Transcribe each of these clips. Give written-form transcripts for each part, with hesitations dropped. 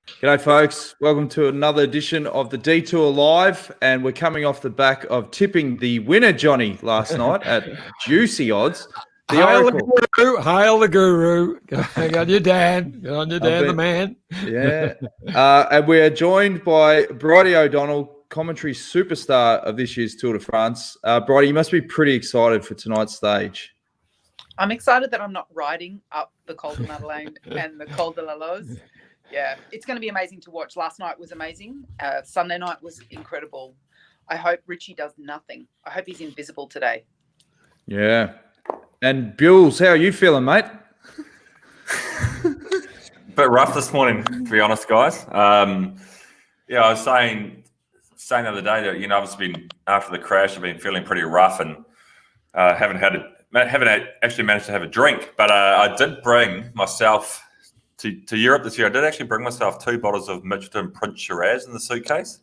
G'day, folks. Welcome to another edition of the Detour Live, and we're coming off the back of tipping the winner, Johnny, last night at juicy odds. The Oracle. Hail the guru. Good on you, Dan. Good on you, Dan, the man. Yeah. And we are joined by Bridie O'Donnell, commentary superstar of this year's Tour de France. Bridie, you must be pretty excited for tonight's stage. I'm excited that I'm not riding up the Col de Madeleine and the Col de la Loze. Yeah, it's going to be amazing to watch. Last night was amazing. Sunday night was incredible. I hope Richie does nothing. I hope he's invisible today. Yeah. And Bewls, how are you feeling, mate? Bit rough this morning, to be honest, guys. I was saying the other day that I've been after the crash. I've been feeling pretty rough and haven't actually managed to have a drink. But I did bring myself to Europe this year. I did actually bring myself 2 bottles of Mitchelton Prince Shiraz in the suitcase.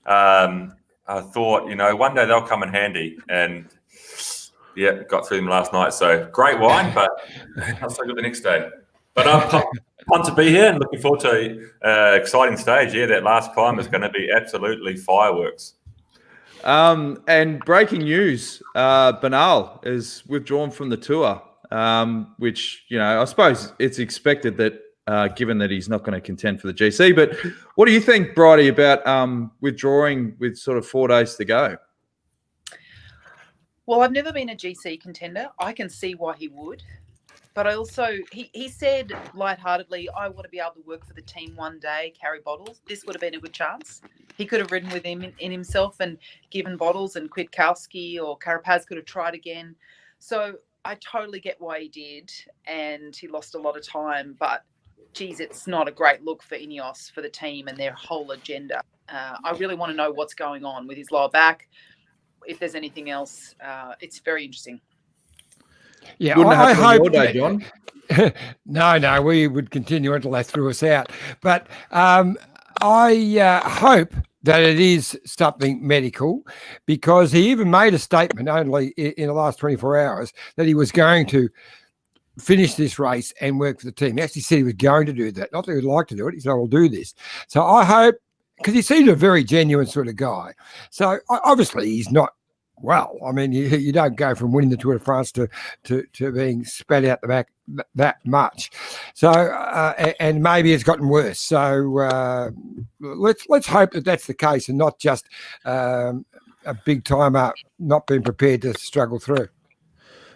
I thought, one day they'll come in handy, and got through them last night. So great wine, but not so good the next day. But I'm pumped to be here and looking forward to an exciting stage. Yeah, that last climb is going to be absolutely fireworks. And breaking news, Bernal is withdrawn from the tour, which, I suppose it's expected that given that he's not going to contend for the GC. But what do you think, Bridie, about withdrawing with sort of 4 days to go? Well, I've never been a GC contender. I can see why he would. But I also, he said lightheartedly, I want to be able to work for the team one day, carry bottles. This would have been a good chance. He could have ridden with him in himself and given bottles, and Kwiatkowski or Carapaz could have tried again. So I totally get why he did, and he lost a lot of time. But, geez, it's not a great look for Ineos, for the team and their whole agenda. I really want to know what's going on with his lower back. If there's anything else, it's very interesting. Yeah, I hope your day, John. No, we would continue until they threw us out. But I hope that it is something medical, because he even made a statement only in the last 24 hours that he was going to finish this race and work for the team. He actually said he was going to do that. Not that he would like to do it. He said, I will do this. So I hope, because he seemed a very genuine sort of guy. So obviously he's not well. I mean, you don't go from winning the Tour de France to being spat out the back that much. So and maybe it's gotten worse. So let's hope that that's the case, and not just a big timer not being prepared to struggle through.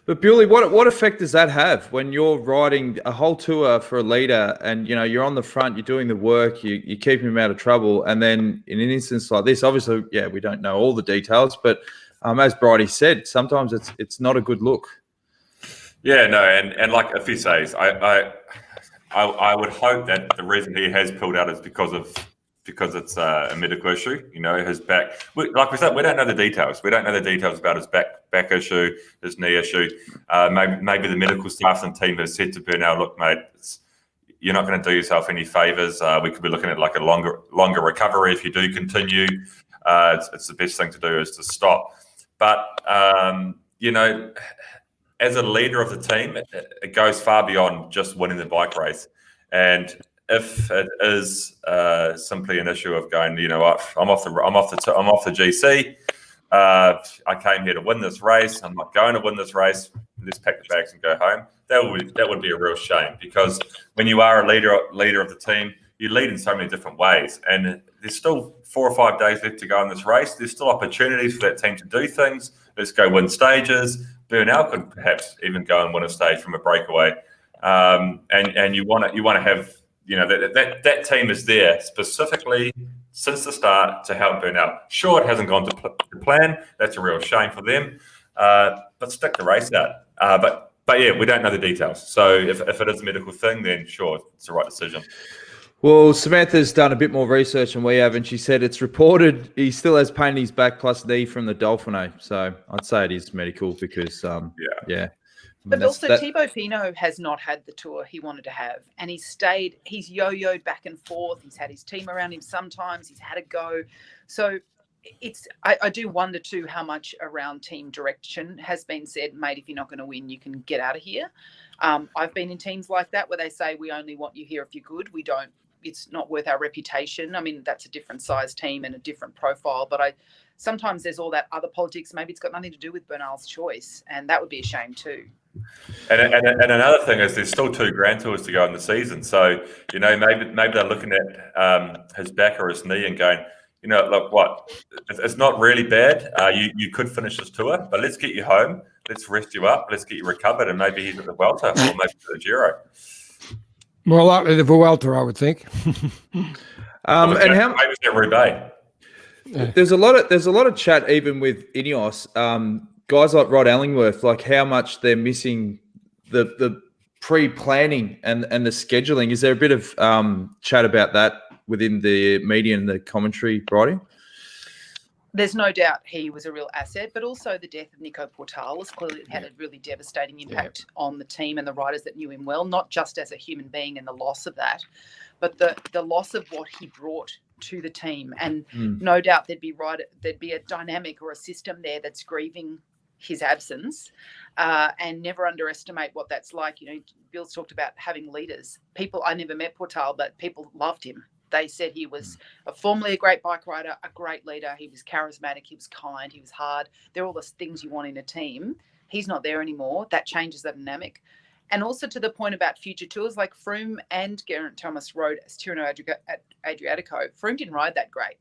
But Bewley, what effect does that have when you're riding a whole tour for a leader, and you're on the front, you're doing the work, you're keeping him out of trouble, and then in an instance like this, obviously, we don't know all the details, but as Bridie said, sometimes it's not a good look. Yeah, no, and like if he says, I would hope that the reason he has pulled out is because it's a medical issue. His back. Like we said, we don't know the details. We don't know the details about his back issue, his knee issue. Maybe the medical staff and team has said to Bernal, look, mate, you're not going to do yourself any favors. We could be looking at like a longer recovery if you do continue. It's the best thing to do is to stop. But as a leader of the team, it goes far beyond just winning the bike race. And if it is simply an issue of going, what, I'm off the GC. I came here to win this race. I'm not going to win this race. Let's pack the bags and go home. That would be a real shame, because when you are a leader of the team, you lead in so many different ways, and there's still 4 or 5 days left to go in this race. There's still opportunities for that team to do things. Let's go win stages. Bernal could perhaps even go and win a stage from a breakaway, and you want to have that team is there specifically since the start to help Bernal. Sure, it hasn't gone to plan. That's a real shame for them, but stick the race out. But yeah, we don't know the details. So if it is a medical thing, then sure, it's the right decision. Well, Samantha's done a bit more research than we have, and she said it's reported he still has pain in his back plus knee from the Dauphiné. So I'd say it is medical because, yeah. But also Thibaut Pinot has not had the tour he wanted to have, and he's yo-yoed back and forth. He's had his team around him sometimes. He's had a go. So I do wonder too how much around team direction has been said, mate, if you're not going to win, you can get out of here. I've been in teams like that where they say, we only want you here if you're good. We don't it's not worth our reputation. I mean, that's a different size team and a different profile. But sometimes there's all that other politics. Maybe it's got nothing to do with Bernal's choice, and that would be a shame too. And another thing is there's still 2 Grand Tours to go in the season. So, maybe they're looking at his back or his knee and going, look, what? It's not really bad. You could finish this tour, but let's get you home. Let's rest you up. Let's get you recovered, and maybe he's at the Vuelta or maybe the Giro. More likely the Vuelta, I would think. And how maybe it's at Roubaix. There's a lot of chat even with Ineos. Guys like Rod Allingworth, like how much they're missing the pre-planning and the scheduling. Is there a bit of chat about that within the media and the commentary writing? There's no doubt he was a real asset, but also the death of Nico Portal clearly had a really devastating impact on the team and the riders that knew him well, not just as a human being and the loss of that, but the loss of what he brought to the team. And no doubt there'd be a dynamic or a system there that's grieving his absence, and never underestimate what that's like. Bill's talked about having leaders. I never met Portal, but people loved him. They said he was formerly a great bike rider, a great leader. He was charismatic. He was kind. He was hard. They're all the things you want in a team. He's not there anymore. That changes the dynamic. And also to the point about future tours, like Froome and Geraint Thomas rode Tirreno Adriatico. Froome didn't ride that great.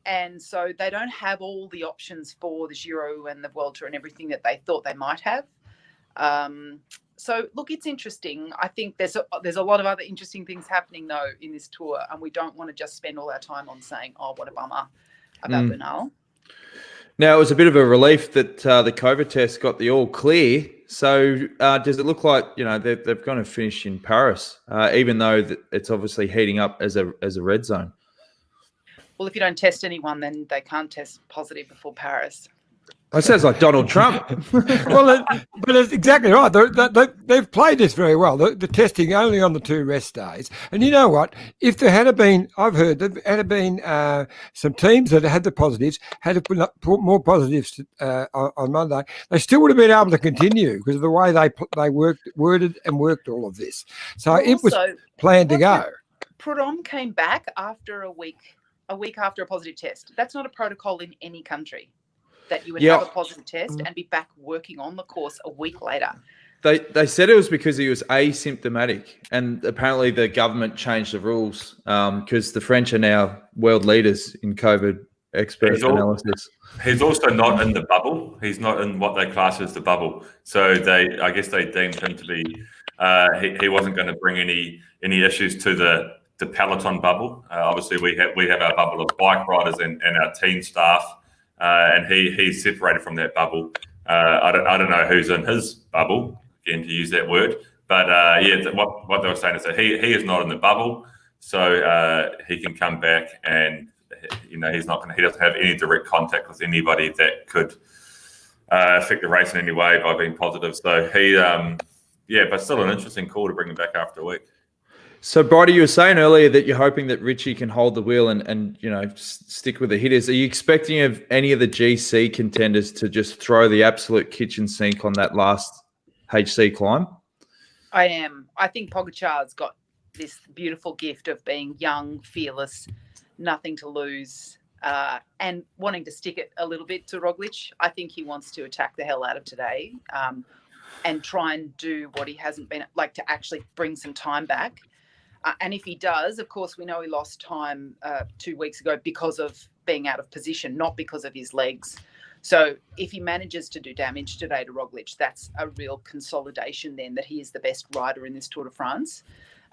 And so they don't have all the options for the Giro and the Vuelta and everything that they thought they might have. So, look, it's interesting. I think there's a lot of other interesting things happening, though, in this tour, and we don't want to just spend all our time on saying, oh, what a bummer about Bernal. Now, it was a bit of a relief that the COVID test got the all clear. So does it look like, they're going to finish in Paris, even though it's obviously heating up as a red zone? Well, if you don't test anyone, then they can't test positive before Paris. That sounds like Donald Trump. Well, but it's exactly right. They've played this very well. The testing only on the 2 rest days. And you know what? If there had been, I've heard there had been some teams that had the positives, had to put more positives on Monday, they still would have been able to continue because of the way they worded all of this. So it was planned to go. Prudhomme came back after a week after a positive test. That's not a protocol in any country, that you would have a positive test and be back working on the course a week later. They said it was because he was asymptomatic, and apparently the government changed the rules because the French are now world leaders in COVID expert analysis. He's also not in the bubble. He's not in what they class as the bubble. So I guess they deemed him to be. He wasn't going to bring any issues to the peloton bubble. Obviously, we have our bubble of bike riders and our team staff. And he's separated from that bubble. I don't know who's in his bubble, again, to use that word. But what they were saying is that he is not in the bubble, so he can come back, and he doesn't have any direct contact with anybody that could affect the race in any way by being positive. So but still an interesting call to bring him back after a week. So, Bridie, you were saying earlier that you're hoping that Richie can hold the wheel and stick with the hitters. Are you expecting of any of the GC contenders to just throw the absolute kitchen sink on that last HC climb? I am. I think Pogacar's got this beautiful gift of being young, fearless, nothing to lose, and wanting to stick it a little bit to Roglic. I think he wants to attack the hell out of today and try and do what he hasn't been, like to actually bring some time back. And if he does, of course, we know he lost time 2 weeks ago because of being out of position, not because of his legs. So if he manages to do damage today to Roglic, that's a real consolidation then that he is the best rider in this Tour de France.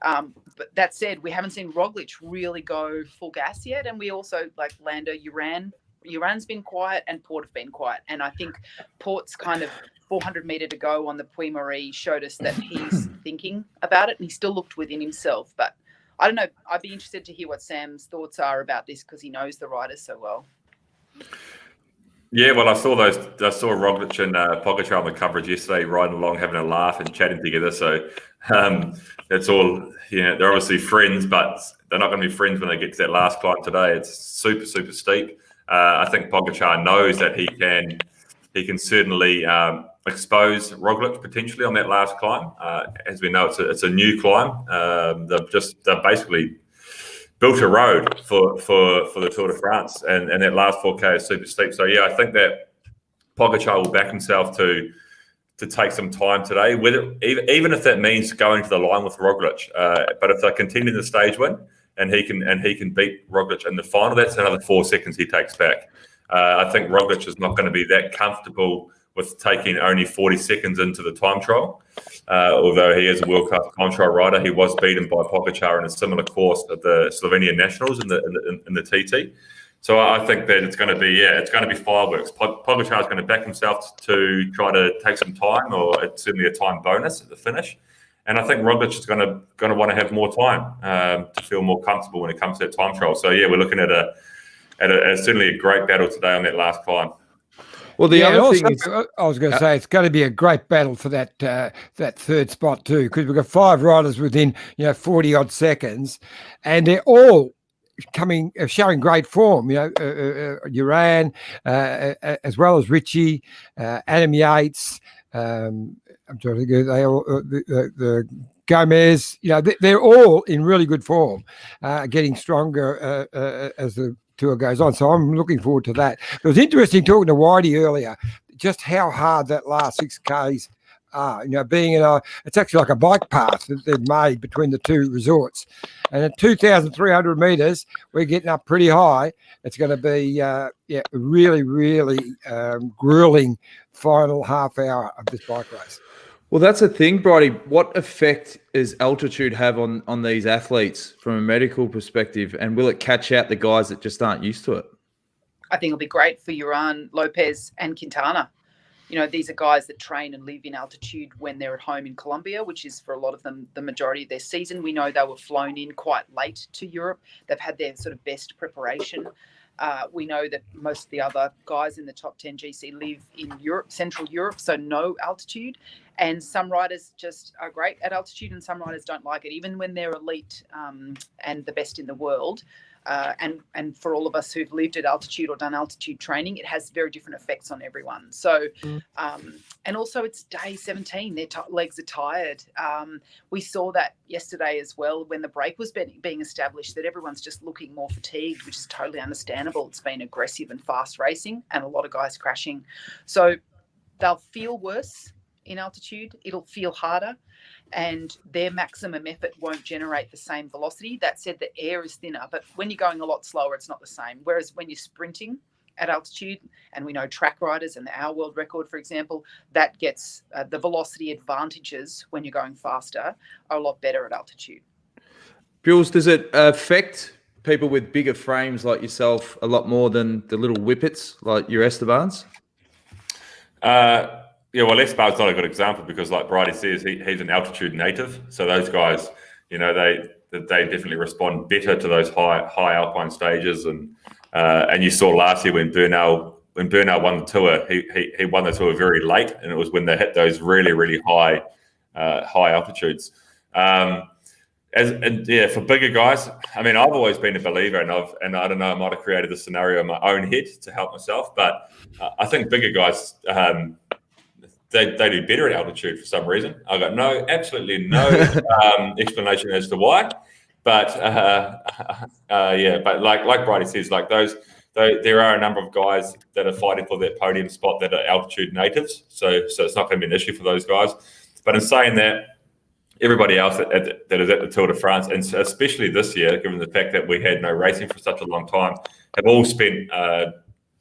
But that said, we haven't seen Roglic really go full gas yet. And we also, like Lando, Uran's been quiet and Port have been quiet. And I think Port's kind of 400 metre to go on the Puy-Marie showed us that he's thinking about it, and he still looked within himself. But I don't know. I'd be interested to hear what Sam's thoughts are about this because he knows the riders so well. Yeah, well, I saw Roglic and Pogacar on the coverage yesterday, riding along, having a laugh and chatting together. So that's all. They're obviously friends, but they're not going to be friends when they get to that last climb today. It's super, super steep. I think Pogacar knows that he can certainly expose Roglic potentially on that last climb. As we know, it's a new climb. They're basically built a road for the Tour de France, and that last 4K is super steep. So yeah, I think that Pogačar will back himself to take some time today, even if that means going to the line with Roglic. But if they continue the stage win and he can beat Roglic in the final, that's another 4 seconds he takes back. I think Roglic is not going to be that comfortable with taking only 40 seconds into the time trial. Although he is a world-class time trial rider, he was beaten by Pogačar in a similar course at the Slovenian Nationals in the TT. So I think that it's going to be fireworks. Pogačar is going to back himself to try to take some time, or it's certainly a time bonus at the finish. And I think Roglic is going to want to have more time to feel more comfortable when it comes to that time trial. So yeah, we're looking at certainly a great battle today on that last climb. Well, the other thing is, I was going to say, it's going to be a great battle for that third spot too, because we've got 5 riders within 40 odd seconds, and they're all showing great form. Uran, as well as Richie, Adam Yates. I'm trying to go. They all the Gomez. They're all in really good form, getting stronger as the tour goes on. So I'm looking forward to that. It was interesting talking to Whitey earlier, just how hard that last 6Ks are. Being it's actually like a bike path that they've made between the two resorts. And at 2,300 meters, we're getting up pretty high. It's going to be really, really grueling final half hour of this bike race. Well, that's the thing, Bridie. What effect does altitude have on these athletes from a medical perspective, and will it catch out the guys that just aren't used to it? I think it'll be great for Uran, Lopez and Quintana. These are guys that train and live in altitude when they're at home in Colombia, which is for a lot of them the majority of their season. We know they were flown in quite late to Europe. They've had their sort of best preparation. We know that most of the other guys in the top 10 GC live in Europe, Central Europe, so no altitude. And some riders just are great at altitude and some riders don't like it, even when they're elite and the best in the world. And for all of us who've lived at altitude or done altitude training, it has very different effects on everyone. So, and also it's day 17, their legs are tired. We saw that yesterday as well when the break was being established, that everyone's just looking more fatigued, which is totally understandable. It's been aggressive and fast racing and a lot of guys crashing. So they'll feel worse in altitude. It'll feel harder. And their maximum effort won't generate the same velocity. That said, the air is thinner, but when you're going a lot slower, it's not the same. Whereas when you're sprinting at altitude, and we know track riders and our world record, for example, that gets the velocity advantages when you're going faster are a lot better at altitude. Jules, does it affect people with bigger frames like yourself a lot more than the little whippets like your Estebans? Yeah, well, Espar's not a good example because, like Bridie says, he's an altitude native. So those guys, they definitely respond better to those high alpine stages. And you saw last year when Bernal won the Tour, he won the Tour very late, and it was when they hit those really, really high altitudes. For bigger guys, I mean, I've always been a believer, and I don't know, I might have created this scenario in my own head to help myself, but I think bigger guys. They do better at altitude for some reason. I've got absolutely no explanation as to why. But but like Bridie says, like there are a number of guys that are fighting for that podium spot that are altitude natives. So it's not going to be an issue for those guys. But in saying that, everybody else that is at the Tour de France, and especially this year, given the fact that we had no racing for such a long time, have all spent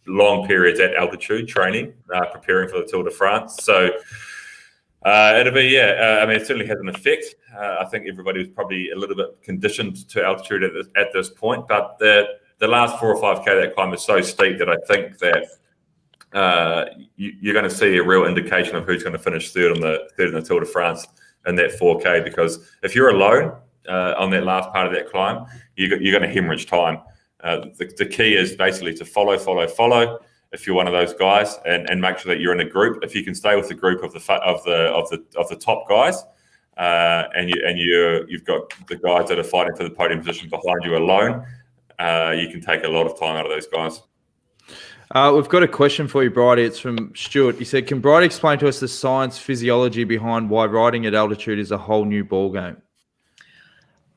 long periods at altitude training, preparing for the Tour de France. So it'll be, I mean, it certainly has an effect. I think everybody was probably a little bit conditioned to altitude at this point, but the last 4 or 5K, that climb is so steep that I think that you're going to see a real indication of who's going to finish third in the Tour de France in that 4K, because if you're alone on that last part of that climb, you're going to hemorrhage time. The key is basically to follow if you're one of those guys, and make sure that you're in a group. If you can stay with the group of the top guys, and you've got the guys that are fighting for the podium position behind you alone, you can take a lot of time out of those guys. We've got a question for you, Bridie. It's from Stuart. He said, can Bridie explain to us the science physiology behind why riding at altitude is a whole new ballgame?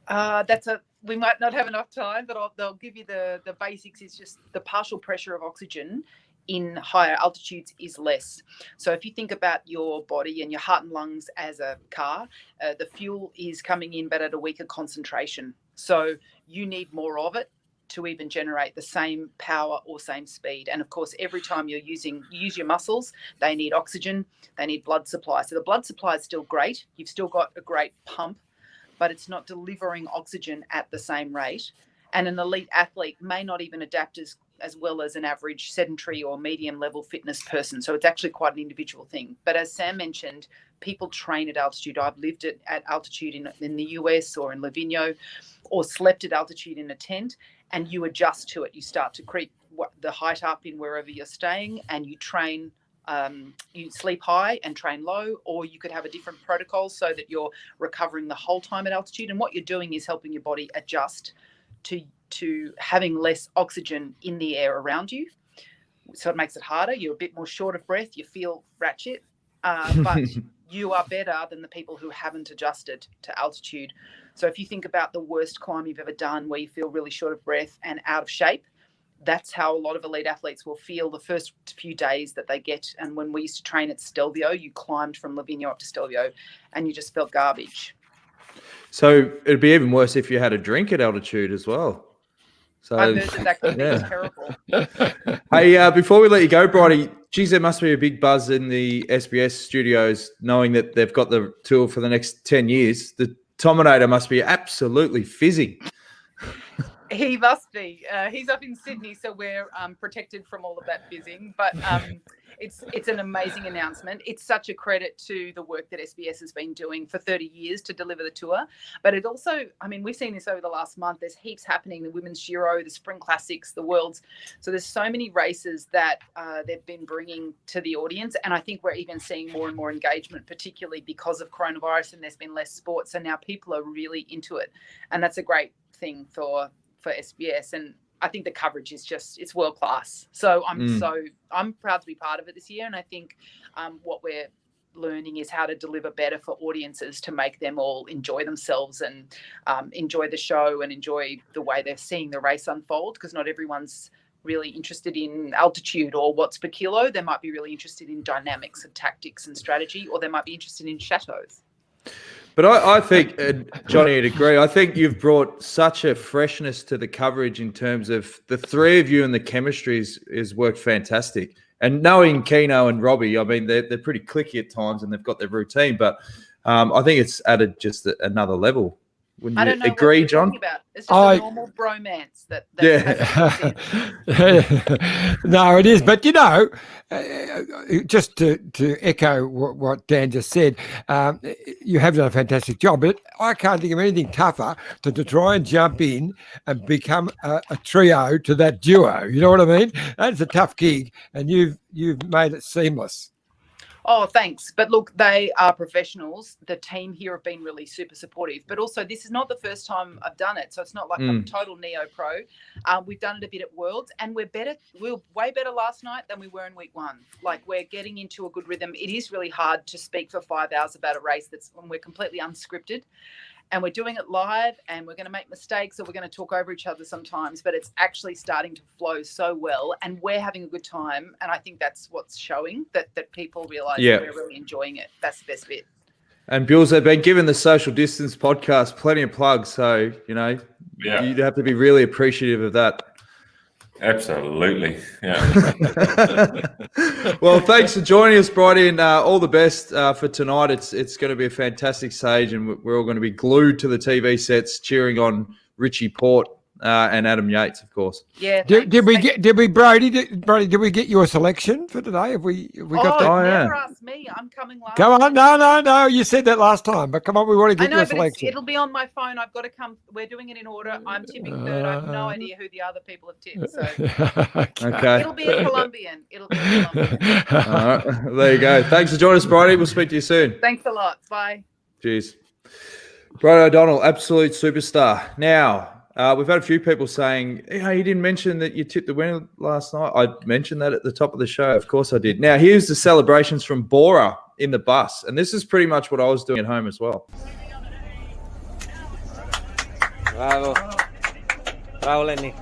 That's a we might not have enough time, but they'll give you the basics. Is just the partial pressure of oxygen in higher altitudes is less. So if you think about your body and your heart and lungs as a car, the fuel is coming in but at a weaker concentration. So you need more of it to even generate the same power or same speed. And of course, every time you use your muscles, they need oxygen, they need blood supply. So the blood supply is still great. You've still got a great pump, but it's not delivering oxygen at the same rate. And an elite athlete may not even adapt as well as an average sedentary or medium level fitness person. So it's actually quite an individual thing. But as Sam mentioned, people train at altitude. I've lived at altitude in the US or in Livigno, or slept at altitude in a tent, and you adjust to it. You start to creep the height up in wherever you're staying, and you train. You sleep high and train low, or you could have a different protocol so that you're recovering the whole time at altitude. And what you're doing is helping your body adjust to having less oxygen in the air around you. So it makes it harder. You're a bit more short of breath. You feel ratchet, but you are better than the people who haven't adjusted to altitude. So if you think about the worst climb you've ever done, where you feel really short of breath and out of shape, that's how a lot of elite athletes will feel the first few days that they get. And when we used to train at Stelvio, you climbed from Livigno up to Stelvio and you just felt garbage. So it'd be even worse if you had a drink at altitude as well. So I've heard that can be terrible. Hey, before we let you go, Bridie, geez, there must be a big buzz in the SBS studios knowing that they've got the tour for the next 10 years. The Tominator must be absolutely fizzing. He must be. He's up in Sydney, so we're protected from all of that fizzing. But it's an amazing announcement. It's such a credit to the work that SBS has been doing for 30 years to deliver the tour. But it also, I mean, we've seen this over the last month. There's heaps happening, the Women's Giro, the Spring Classics, the Worlds. So there's so many races that they've been bringing to the audience. And I think we're even seeing more and more engagement, particularly because of coronavirus and there's been less sport. So now people are really into it. And that's a great thing for SBS. And I think the coverage is it's world class. So I'm proud to be part of it this year. And I think what we're learning is how to deliver better for audiences to make them all enjoy themselves and enjoy the show and enjoy the way they're seeing the race unfold, because not everyone's really interested in altitude or what's per kilo. They might be really interested in dynamics and tactics and strategy, or they might be interested in chateaus. But I think, Johnny would agree, I think you've brought such a freshness to the coverage in terms of the three of you, and the chemistry is worked fantastic. And knowing Keno and Robbie, I mean, they're pretty clicky at times and they've got their routine, but I think it's added just another level. Wouldn't I you don't know agree, what John? About. It's just a normal bromance that yeah. No, it is. But, just to echo what Dan just said, you have done a fantastic job. But I can't think of anything tougher than to try and jump in and become a trio to that duo. You know what I mean? That's a tough gig, and you've made it seamless. Oh, thanks. But look, they are professionals. The team here have been really super supportive. But also, this is not the first time I've done it. So it's not like I'm total neo-pro. We've done it a bit at Worlds, and we're better. We were way better last night than we were in week one. Like, we're getting into a good rhythm. It is really hard to speak for 5 hours about a race that's when we're completely unscripted. And we're doing it live, and we're going to make mistakes, or we're going to talk over each other sometimes, but it's actually starting to flow so well, and we're having a good time. And I think that's what's showing, that people realise that we're really enjoying it. That's the best bit. And Bills, they've been given the Social Distance podcast plenty of plugs, so, you'd have to be really appreciative of that. Absolutely. Yeah. Well, thanks for joining us, Bridie, and all the best for tonight. It's going to be a fantastic stage, and we're all going to be glued to the TV sets cheering on Richie Port and Adam Yates, of course. Yeah. Did we get your selection for today? Have we got that? Never ask me. I'm coming last. Come on. No. You said that last time, but come on, we want to get your selection. It'll be on my phone. I've got to come. We're doing it in order. I'm tipping third. I have no idea who the other people have tipped. So okay. It'll be a Colombian. All right. There you go. Thanks for joining us, Bridie. We'll speak to you soon. Thanks a lot. Bye. Cheers. Bridie O'Donnell, absolute superstar. Now, we've had a few people saying, you didn't mention that you tipped the winner last night. I mentioned that at the top of the show. Of course I did. Now, here's the celebrations from Bora in the bus. And this is pretty much what I was doing at home as well. Bravo. Bravo, Lenny.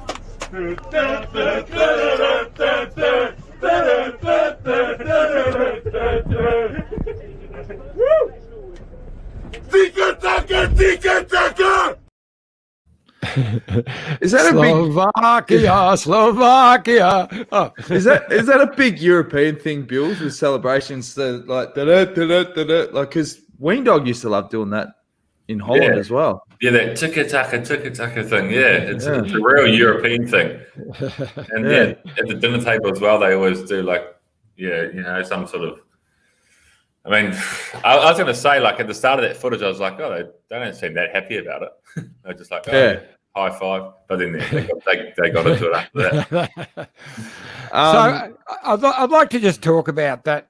Is that a big Slovakia? Oh. is that a big European thing, Bills, with celebrations that like like because Ween Dog used to love doing that in Holland as well. Yeah, that ticka-taka thing. Yeah, it's a real European thing. And at the dinner table as well, they always do some sort of. I mean, I was going to say, like at the start of that footage, I was like, oh, they don't seem that happy about it. They're just like, high five. But then they got into it after that. So I'd like to just talk about that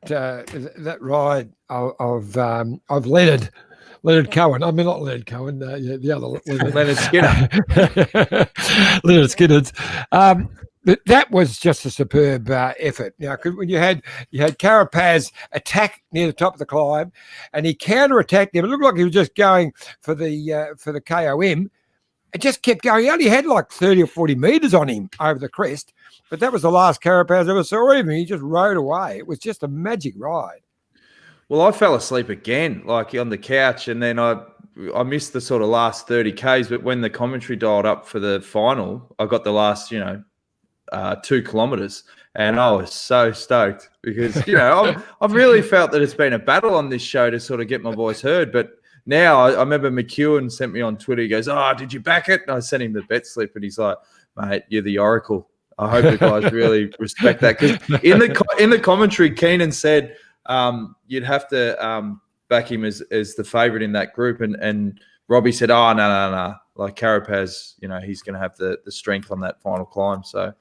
ride of Leonard Cohen. I mean, not Leonard Cohen, the other Leonard Skinner. Leonard Skinner's. But that was just a superb effort. Now, when you had Carapaz attack near the top of the climb, and he counter-attacked him. It looked like he was just going for the KOM. It just kept going. He only had like 30 or 40 metres on him over the crest, but that was the last Carapaz I ever saw of him. He just rode away. It was just a magic ride. Well, I fell asleep again, like on the couch, and then I missed the sort of last 30 Ks. But when the commentary dialed up for the final, I got the last, 2 kilometres, and I was so stoked because I've really felt that it's been a battle on this show to sort of get my voice heard. But now I remember McEwen sent me on Twitter. He goes, "Oh, did you back it?" And I sent him the bet slip, and he's like, "Mate, you're the oracle." I hope the guys really respect that, because in the commentary, Keenan said you'd have to back him as the favourite in that group, and Robbie said, "Oh, no, like Carapaz, he's going to have the strength on that final climb." So,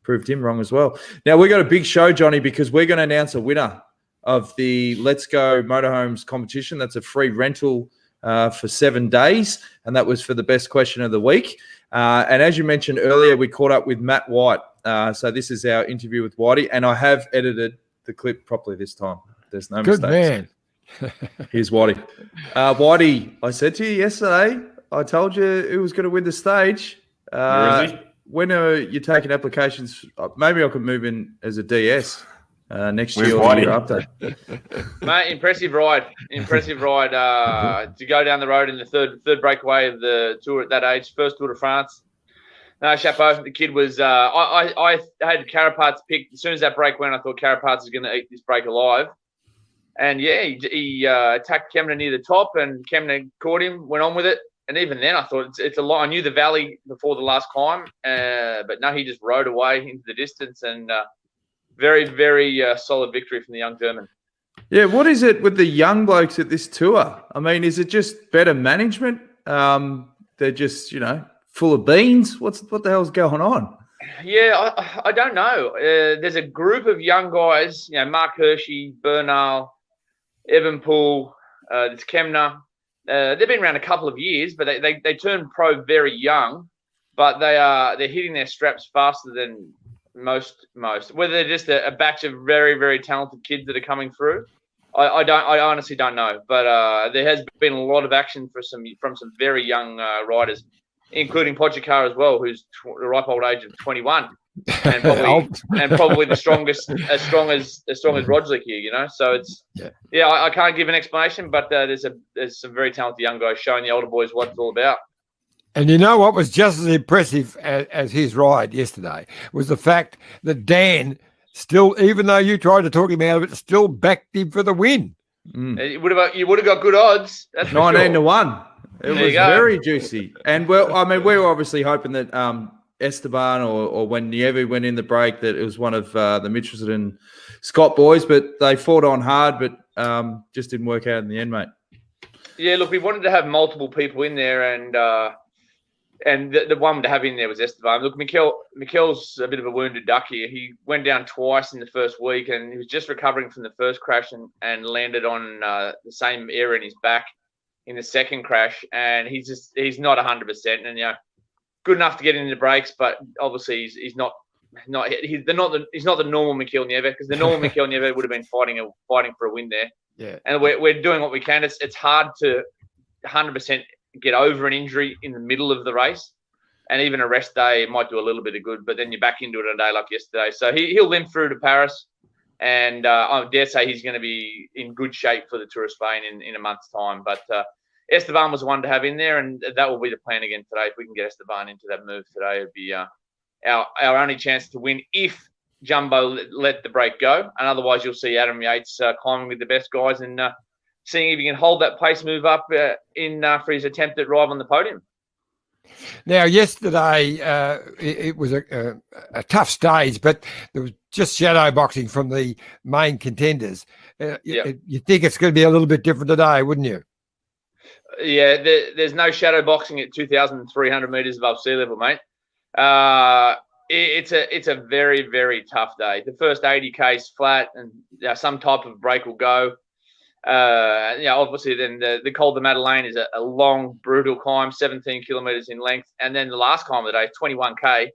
proved him wrong as well. Now we've got a big show, Johnny, because we're going to announce a winner of the Let's Go Motorhomes competition. That's a free rental for 7 days, and that was for the best question of the week. And as you mentioned earlier, we caught up with Matt White. So this is our interview with Whitey, and I have edited the clip properly this time. There's no mistakes. Good man. Here's Whitey. Whitey, I said to you yesterday, I told you who was going to win the stage. Where is he? When are you taking applications? Maybe I could move in as a DS next Where's year or the year after. Mate, impressive ride. To go down the road in the third breakaway of the tour at that age, first Tour de France. No, chapeau. The kid was. I had Carapaz picked as soon as that break went. I thought Carapaz is going to eat this break alive, and he attacked Kemner near the top, and Kemner caught him, went on with it, and even then I thought it's a lot. I knew the valley before the last climb, but no, he just rode away into the distance, and very, very solid victory from the young German. Yeah, what is it with the young blokes at this tour? I mean, is it just better management? They're just full of beans. What the hell's going on? Yeah, I don't know. There's a group of young guys, Mark Hershey, Bernal, Evanpool, there's Kemner. They've been around a couple of years, but they turned pro very young, but they're hitting their straps faster than most. Whether they're just a batch of very, very talented kids that are coming through, I honestly don't know. But there has been a lot of action from some very young riders, including Pogacar as well, who's the ripe old age of 21, and probably the strongest, as strong as Roglic here. So it's I can't give an explanation, but there's some very talented young guys showing the older boys what it's all about. And you know what was just as impressive as his ride yesterday was the fact that Dan still, even though you tried to talk him out of it, still backed him for the win. You would have got good odds. That's 19-1. It was very juicy. And well, I mean, we were obviously hoping that Esteban or when Nieve went in the break, that it was one of the Mitchelton-Scott boys, but they fought on hard, but just didn't work out in the end, mate. Yeah, look, we wanted to have multiple people in there, and the one to have in there was Esteban. Look, Mikel's a bit of a wounded duck here. He went down twice in the first week, and he was just recovering from the first crash and landed on the same area in his back in the second crash, and he's not 100%, and good enough to get into the breaks, but obviously he's not the normal Mikel Nieve, because the normal Mikel Nieve would have been fighting for a win there. Yeah, and we're doing what we can. It's hard to 100% get over an injury in the middle of the race. And even a rest day might do a little bit of good, but then you're back into it a day like yesterday. So he'll limp through to Paris. And I dare say he's going to be in good shape for the Tour of Spain in a month's time. But Esteban was one to have in there, and that will be the plan again today. If we can get Esteban into that move today, it'd be our only chance to win if Jumbo let the break go. And otherwise, you'll see Adam Yates climbing with the best guys and seeing if he can hold that pace move up for his attempt at arrive on the podium. Now, yesterday, it was a tough stage, but there was just shadow boxing from the main contenders. You think it's going to be a little bit different today, wouldn't you? Yeah, there's no shadow boxing at 2,300 metres above sea level, mate. It's a very, very tough day. The first 80K is flat, and some type of break will go. Obviously then the Col de Madeleine is a long, brutal climb, 17 kilometres in length. And then the last climb of the day, 21K.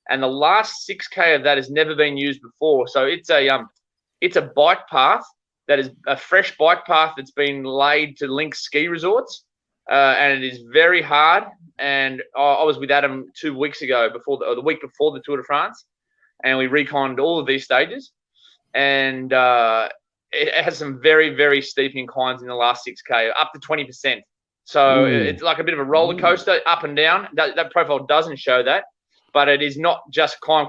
And the last 6K of that has never been used before. So it's a bike path that is a fresh bike path that's been laid to link ski resorts. And it is very hard. And I was with Adam 2 weeks ago, the week before the Tour de France. And we reconned all of these stages. And it has some very, very steep inclines in the last 6K, up to 20%. So it's like a bit of a roller coaster, up and down. That profile doesn't show that, but it is not just climb.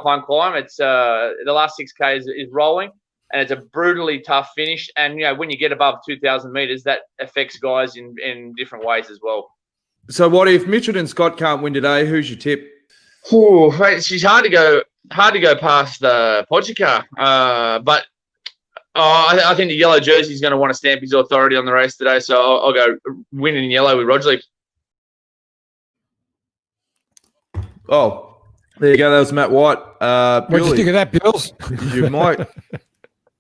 It's the last 6K is rolling, and it's a brutally tough finish. And when you get above 2,000 meters, that affects guys in different ways as well. So, what if Mitchelton-Scott can't win today? Who's your tip? Oh, she's hard to go past Pogačar, but. I think the yellow jersey is going to want to stamp his authority on the race today, so I'll go win in yellow with Rodgley. Oh, there you go. That was Matt White. What do you think of that, Bills? You might.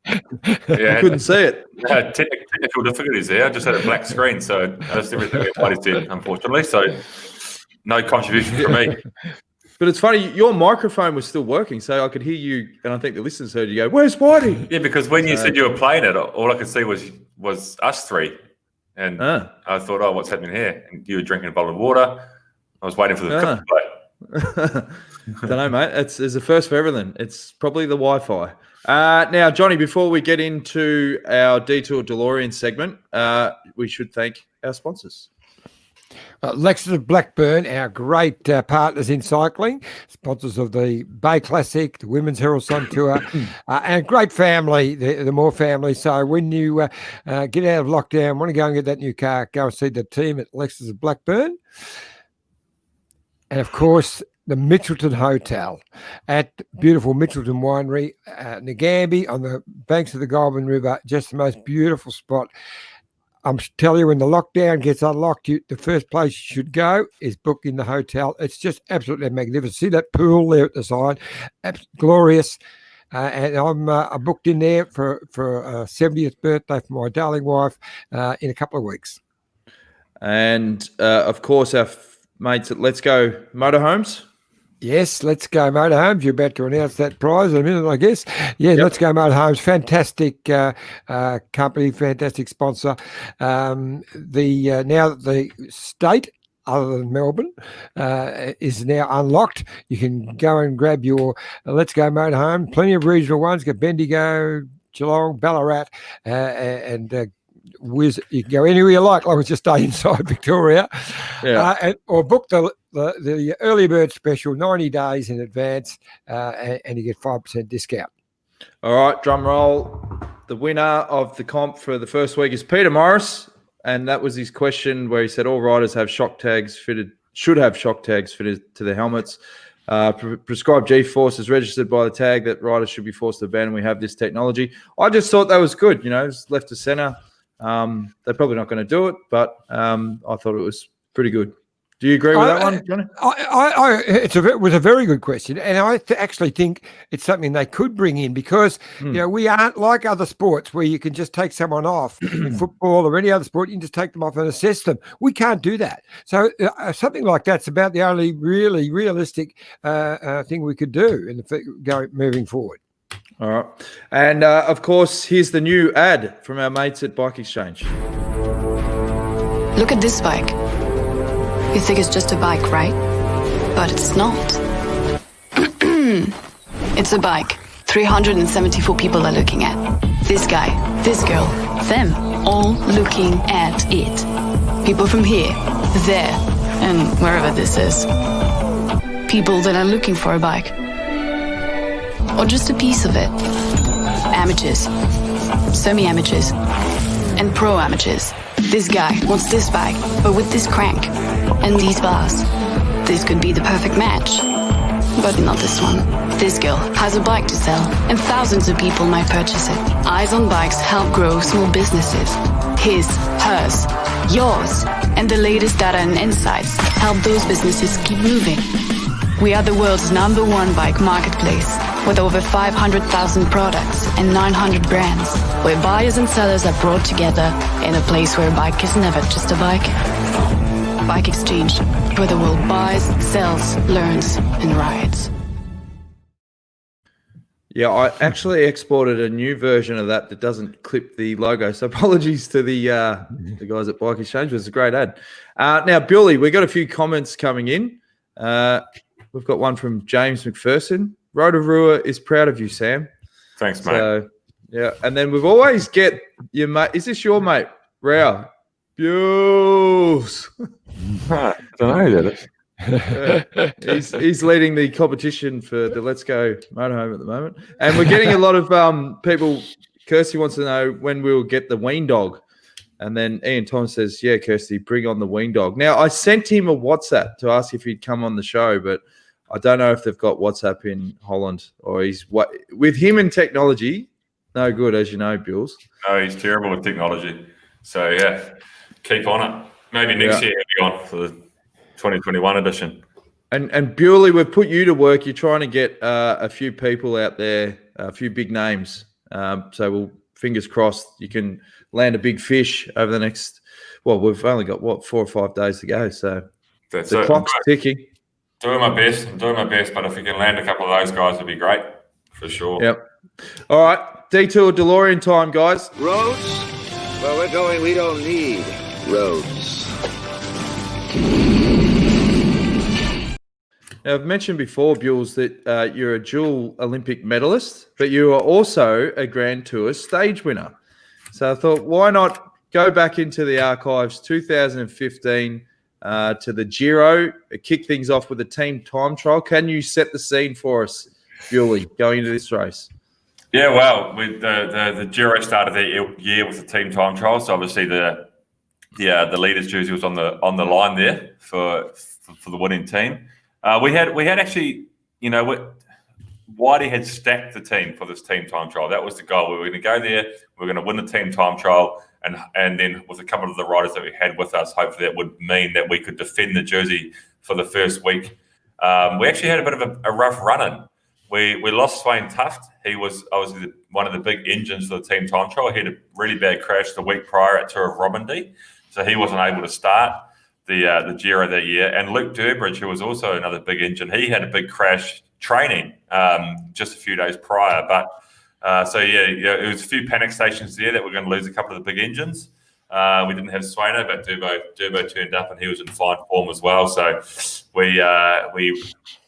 Yeah, I couldn't see it. Technical difficulties there. I just had a black screen, so that's everything White did, unfortunately. So no contribution from me. But it's funny, your microphone was still working, so I could hear you, and I think the listeners heard you go, "Where's Whitey?" Yeah, because when you said you were playing it, all I could see was us three. And I thought, oh, what's happening here? And you were drinking a bottle of water. I was waiting for the clip to play. Don't know, mate. It's a first for everything. It's probably the Wi-Fi. Now, Johnny, before we get into our Detour DeLorean segment, we should thank our sponsors. Lexus of Blackburn, our great partners in cycling, sponsors of the Bay Classic, the Women's Herald Sun Tour, and great family, the Moore family. So when you get out of lockdown, want to go and get that new car, go and see the team at Lexus of Blackburn. And, of course, the Mitchelton Hotel at beautiful Mitchelton Winery, Nagambie, on the banks of the Goulburn River, just the most beautiful spot. I'm telling you, when the lockdown gets unlocked, the first place you should go is book in the hotel. It's just absolutely magnificent. See that pool there at the side? Glorious. And I'm booked in there for a 70th birthday for my darling wife in a couple of weeks. And, of course, our mates at Let's Go Motorhomes. Yes, Let's Go Motorhomes. You're about to announce that prize in a minute, I guess. Yeah, yep. Let's Go Motorhomes. Fantastic company, fantastic sponsor. Now the state, other than Melbourne, is now unlocked. You can go and grab your Let's Go Motorhome. Plenty of regional ones. Got Bendigo, Geelong, Ballarat, and you can go anywhere you like as you stay inside Victoria. Yeah. Or book the early bird special 90 days in advance, and you get 5% discount. All right, drum roll. The winner of the comp for the first week is Peter Morris, and that was his question where he said all riders have should have shock tags fitted to their helmets. Prescribed G-Force is registered by the tag that riders should be forced to abandon. We have this technology. I just thought that was good. It's left to centre. They're probably not going to do it, but I thought it was pretty good. Do you agree with that one, Johnny? It was a very good question, and I actually think it's something they could bring in because we aren't like other sports where you can just take someone off in football or any other sport. You can just take them off and assess them. We can't do that. So something like that's about the only really realistic thing we could do moving forward. All right, and of course, here's the new ad from our mates at Bike Exchange. Look at this bike. You think it's just a bike, right? But it's not. It's a bike. 374 people are looking at. This guy, this girl, them, all looking at it. People from here, there, and wherever this is. People that are looking for a bike. Or just a piece of it. Amateurs, semi-amateurs, and pro-amateurs. This guy wants this bike, but with this crank and these bars. This could be the perfect match. But not this one. This girl has a bike to sell, and thousands of people might purchase it. Eyes on Bikes help grow small businesses. His, hers, yours, and the latest data and insights help those businesses keep moving. We are the world's #1 bike marketplace, with over 500,000 products and 900 brands, where buyers and sellers are brought together in a place where a bike is never just a bike. Bike Exchange, where the world buys, sells, learns, and rides. Yeah, I actually exported a new version of that doesn't clip the logo. So apologies to the guys at Bike Exchange. It was a great ad. Now, Bewley, we got a few comments coming in. We've got one from James McPherson. Rotorua is proud of you, Sam. Thanks, mate. So, yeah, and then we've always get your mate. Is this your mate, Rao? Bewls. I don't know who that is. He's leading the competition for the Let's Go motorhome at the moment. And we're getting a lot of people. Kirsty wants to know when we'll get the wean dog. And then Ian Thomas says, yeah, Kirsty, bring on the wean dog. Now, I sent him a WhatsApp to ask if he'd come on the show, but I don't know if they've got WhatsApp in Holland or with him and technology, no good, as you know, Bills. No, he's terrible with technology. So, yeah, keep on it. Maybe next year he'll be on for the 2021 edition. And Bewley, we've put you to work. You're trying to get a few people out there, a few big names. So we'll fingers crossed you can land a big fish over the next. Well, we've only got 4 or 5 days to go, so that's the clock's ticking. Doing my best. I'm doing my best, but if we can land a couple of those guys, it'd be great for sure. Yep. All right, detour DeLorean time, guys. Roads? Where we're going, we don't need roads. Now, I've mentioned before, Bules, that you're a dual Olympic medalist, but you are also a Grand Tour stage winner. So I thought, why not go back into the archives, 2015 to the Giro, kick things off with a team time trial. Can you set the scene for us, Bewley, going into this race? Yeah, well, with the Giro started the year with the team time trial, so obviously the leaders' jersey was on the line there for the winning team. We had actually, Whitey had stacked the team for this team time trial. That was the goal. We were going to go there, we were going to win the team time trial, and then with a couple of the riders that we had with us, hopefully that would mean that we could defend the jersey for the first week. We actually had a bit of a rough run-in. We lost Swain Tuft. He was obviously one of the big engines for the team time trial. He had a really bad crash the week prior at Tour of Romandy, so he wasn't able to start the Giro that year. And Luke Durbridge, who was also another big engine, he had a big crash training just a few days prior. But it was a few panic stations there that we're going to lose a couple of the big engines. We didn't have Swaino, but Durbo turned up and he was in fine form as well. So we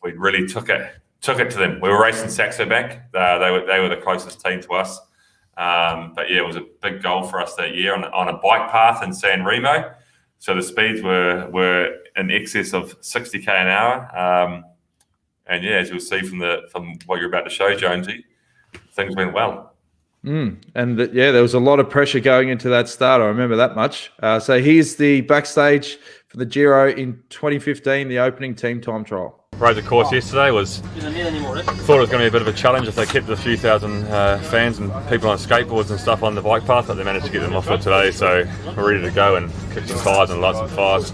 really took it to them. We were racing Saxo Bank. They were the closest team to us. But yeah, it was a big goal for us that year on a bike path in San Remo. So the speeds were in excess of 60k an hour. And yeah, as you'll see from what you're about to show, Jonesy, things went well. And there was a lot of pressure going into that start. I remember that much. So here's the backstage for the Giro in 2015, the opening team time trial. Rode the course yesterday. Thought it was going to be a bit of a challenge if they kept a few thousand fans and people on skateboards and stuff on the bike path, but they managed to get them off for today. So we're ready to go and kick some tires and light some fires.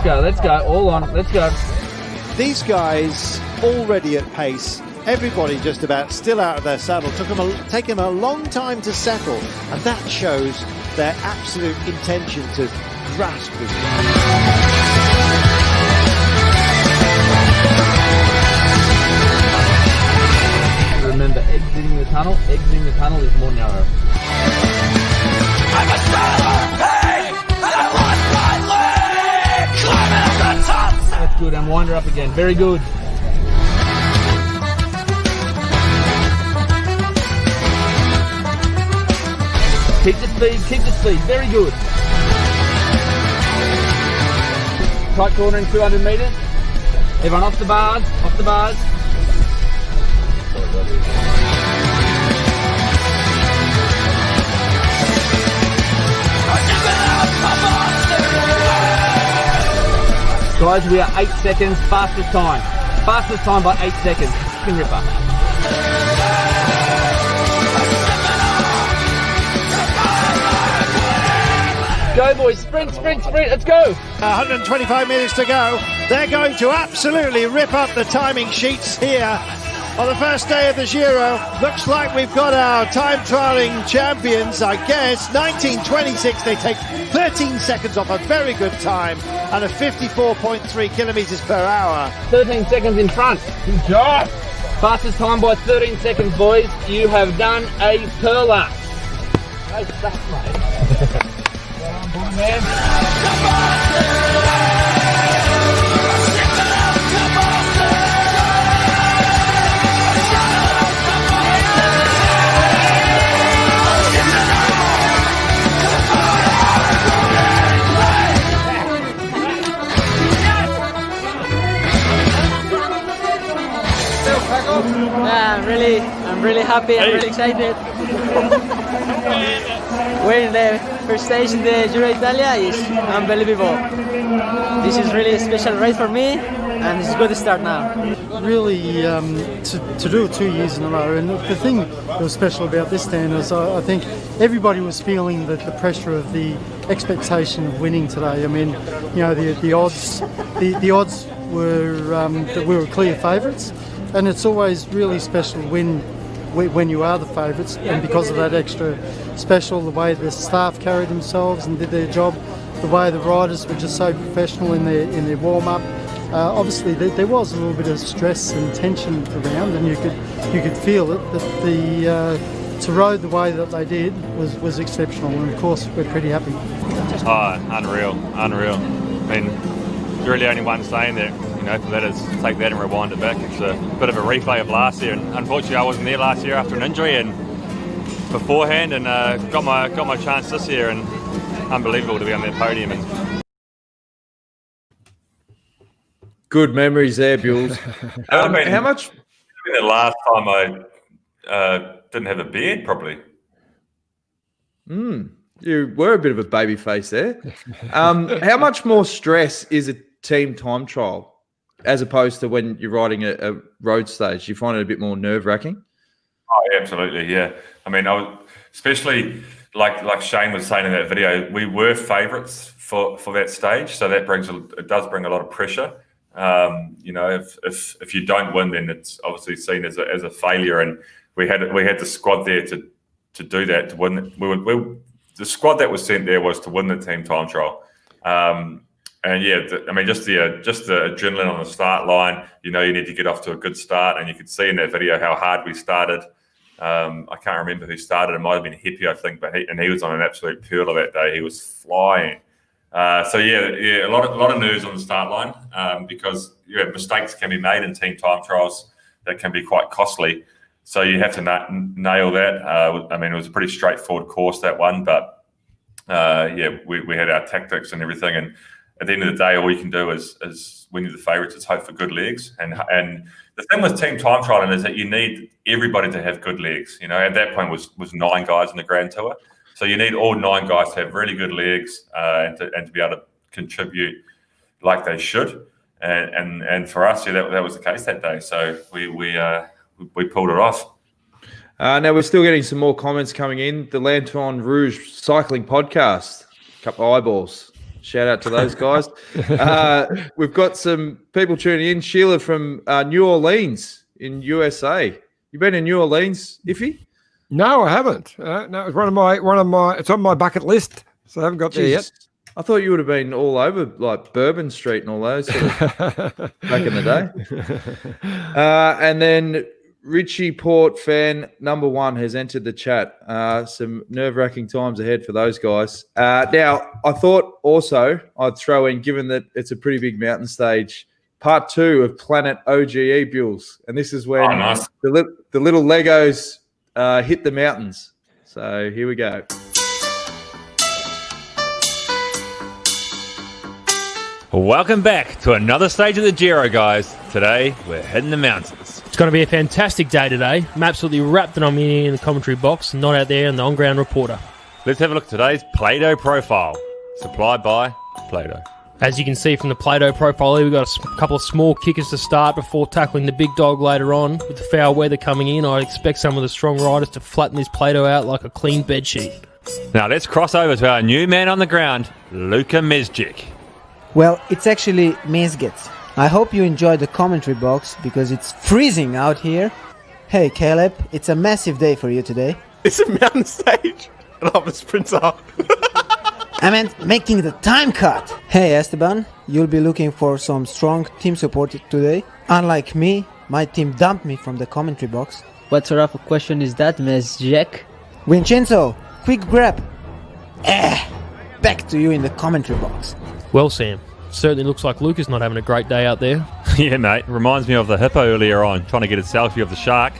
Let's go, all on, let's go. These guys already at pace, everybody just about still out of their saddle. Took them a long time to settle, and that shows their absolute intention to grasp it. Remember, exiting the tunnel is more narrow. I'm a sailor, hey, and I lost my leg, climbing up the top. That's good, and wind her up again. Very good. Keep the speed, very good. Tight corner in 200 metres. Everyone off the bars. Guys, we are 8 seconds, fastest time by 8 seconds. Fucking ripper. Go boys, sprint, let's go. 125 minutes to go. They're going to absolutely rip up the timing sheets here on the first day of the Giro. Looks like we've got our time trialing champions, I guess. 19:26, they take 13 seconds off a very good time and a 54.3 kilometres per hour. 13 seconds in front. Good job. Fastest time by 13 seconds, boys. You have done a perler. Great stuff, mate. Well on, boy, man. I'm really happy. I'm really excited. Winning the first stage in the Giro Italia is unbelievable. This is really a special race for me, and it's good to start now. Really, to do it 2 years in a row, and the thing that was special about this stand is I think everybody was feeling the pressure of the expectation of winning today. I mean, you know, the odds were that we were clear favourites. And it's always really special when you are the favourites, and because of that extra special, the way the staff carried themselves and did their job, the way the riders were just so professional in their warm-up. Obviously, there was a little bit of stress and tension around, and you could feel it. That to ride the way that they did was exceptional, and of course we're pretty happy. Oh, unreal. I mean, you're really only one saying that. You know, let us take that and rewind it back. It's a bit of a replay of last year, and unfortunately I wasn't there last year after an injury and beforehand, and got my chance this year, and unbelievable to be on that podium. And good memories there, Bewls. I mean, how much? The last time I didn't have a beard properly. You were a bit of a baby face there. How much more stress is a team time trial as opposed to when you're riding a road stage? Do you find it a bit more nerve-wracking? Oh, absolutely, yeah. I mean, especially like Shane was saying in that video, we were favourites for that stage, so that does bring a lot of pressure. You know, if you don't win, then it's obviously seen as a failure, and we had the squad there to do that, to win. The squad that was sent there was to win the team time trial. And yeah, I mean, just the adrenaline on the start line. You know, you need to get off to a good start, and you could see in that video how hard we started. I can't remember who started. It might have been Hippie, I think, but he was on an absolute pearler that day. He was flying. So yeah, a lot of nerves on the start line because mistakes can be made in team time trials that can be quite costly. So you have to nail that. I mean, it was a pretty straightforward course, that one, but yeah, we had our tactics and everything, and at the end of the day, all you can do is when you're the favourites, is hope for good legs. And the thing with team time trialing is that you need everybody to have good legs. You know, at that point was 9 guys in the Grand Tour, so you need all 9 guys to have really good legs and to be able to contribute like they should. And for us, yeah, that was the case that day. So we pulled it off. Now we're still getting some more comments coming in. The Lanterne Rouge Cycling Podcast, a couple of eyeballs. Shout out to those guys. We've got some people tuning in. Sheila from New Orleans in USA. You been in New Orleans, Iffy? No, I haven't. No, it's one of my. It's on my bucket list, so I haven't got there yet. I thought you would have been all over like Bourbon Street and all those sort of back in the day. And then Richie Port fan number 1 has entered the chat. Some nerve-wracking times ahead for those guys. Now, I thought also I'd throw in, given that it's a pretty big mountain stage, part 2 of Planet OGE Bulls. And this is when the little Legos hit the mountains. So here we go. Welcome back to another stage of the Giro, guys. Today, we're hitting the mountains. It's going to be a fantastic day today. I'm absolutely wrapped that I'm in the commentary box, not out there in the on-ground reporter. Let's have a look at today's Play-Doh profile, supplied by Play-Doh. As you can see from the Play-Doh profile, we've got a couple of small kickers to start before tackling the big dog later on. With the foul weather coming in, I expect some of the strong riders to flatten this Play-Doh out like a clean bedsheet. Now let's cross over to our new man on the ground, Luka Mezgic. Well, it's actually Mezgets. I hope you enjoyed the commentary box because it's freezing out here. Hey Caleb, it's a massive day for you today. It's a mountain stage and I'm a sprinter. I meant making the time cut. Hey Esteban, you'll be looking for some strong team support today. Unlike me, my team dumped me from the commentary box. What sort of a question is that, Mezgec? Vincenzo, quick grab. Back to you in the commentary box. Well, Sam, certainly looks like Luke is not having a great day out there. Yeah, mate. Reminds me of the hippo earlier on, trying to get a selfie of the shark.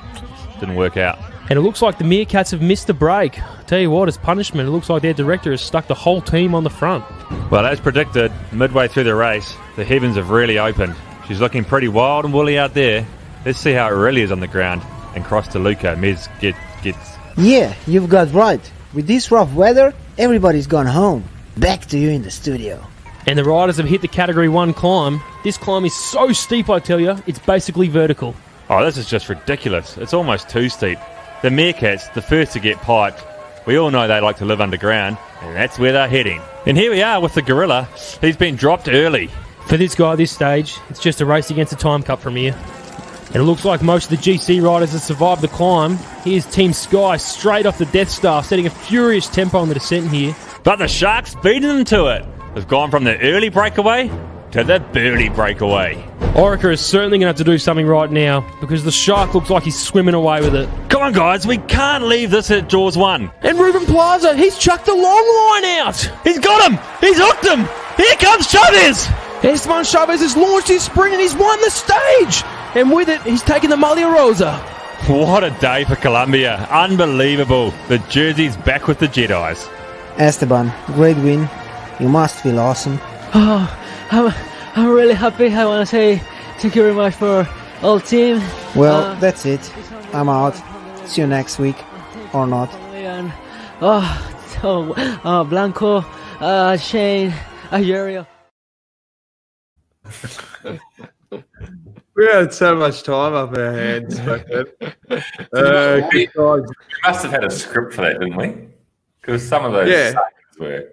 Didn't work out. And it looks like the Meerkats have missed the break. I tell you what, as punishment, it looks like their director has stuck the whole team on the front. Well, as predicted, midway through the race, the heavens have really opened. She's looking pretty wild and woolly out there. Let's see how it really is on the ground. And cross to Luka. Mez gets... Yeah, you've got right. With this rough weather, everybody's gone home. Back to you in the studio. And the riders have hit the Category 1 climb. This climb is so steep, I tell you, it's basically vertical. Oh, this is just ridiculous. It's almost too steep. The Meerkats, the first to get piped. We all know they like to live underground, and that's where they're heading. And here we are with the Gorilla. He's been dropped early. For this guy, this stage, it's just a race against a time cut from here. And it looks like most of the GC riders have survived the climb. Here's Team Sky straight off the Death Star, setting a furious tempo on the descent here. But the Sharks beating them to it. They've gone from the early breakaway to the burly breakaway. Orica is certainly going to have to do something right now because the Shark looks like he's swimming away with it. Come on, guys, we can't leave this at Jaws 1. And Ruben Plaza, he's chucked the long line out. He's got him. He's hooked him. Here comes Chavez. Esteban Chavez has launched his sprint and he's won the stage. And with it, he's taken the Maglia Rosa. What a day for Colombia. Unbelievable. The jersey's back with the Jedis. Esteban, great win. You must feel awesome. Oh, I'm really happy. I want to say thank you very much for all team. Well, that's it. I'm out. See you next week. Or not. Blanco, Shane, Ayerio. We had so much time up our hands back then. We must have had a script for that, didn't we? Because some of those were.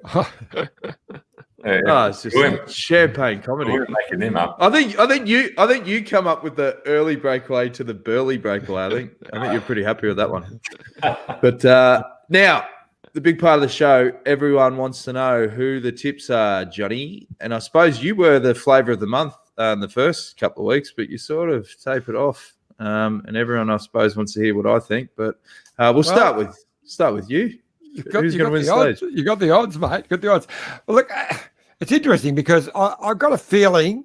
It's just champagne comedy. We were making them up. I think you come up with the early breakaway to the burly breakaway. I think you're pretty happy with that one. But now the big part of the show, everyone wants to know who the tips are, Johnny. And I suppose you were the flavour of the month in the first couple of weeks, but you sort of tapered off. And everyone, I suppose, wants to hear what I think. But we'll start with you. Who's going to win the stage? You got the odds, mate. Got the odds. Well, look, it's interesting because I've got a feeling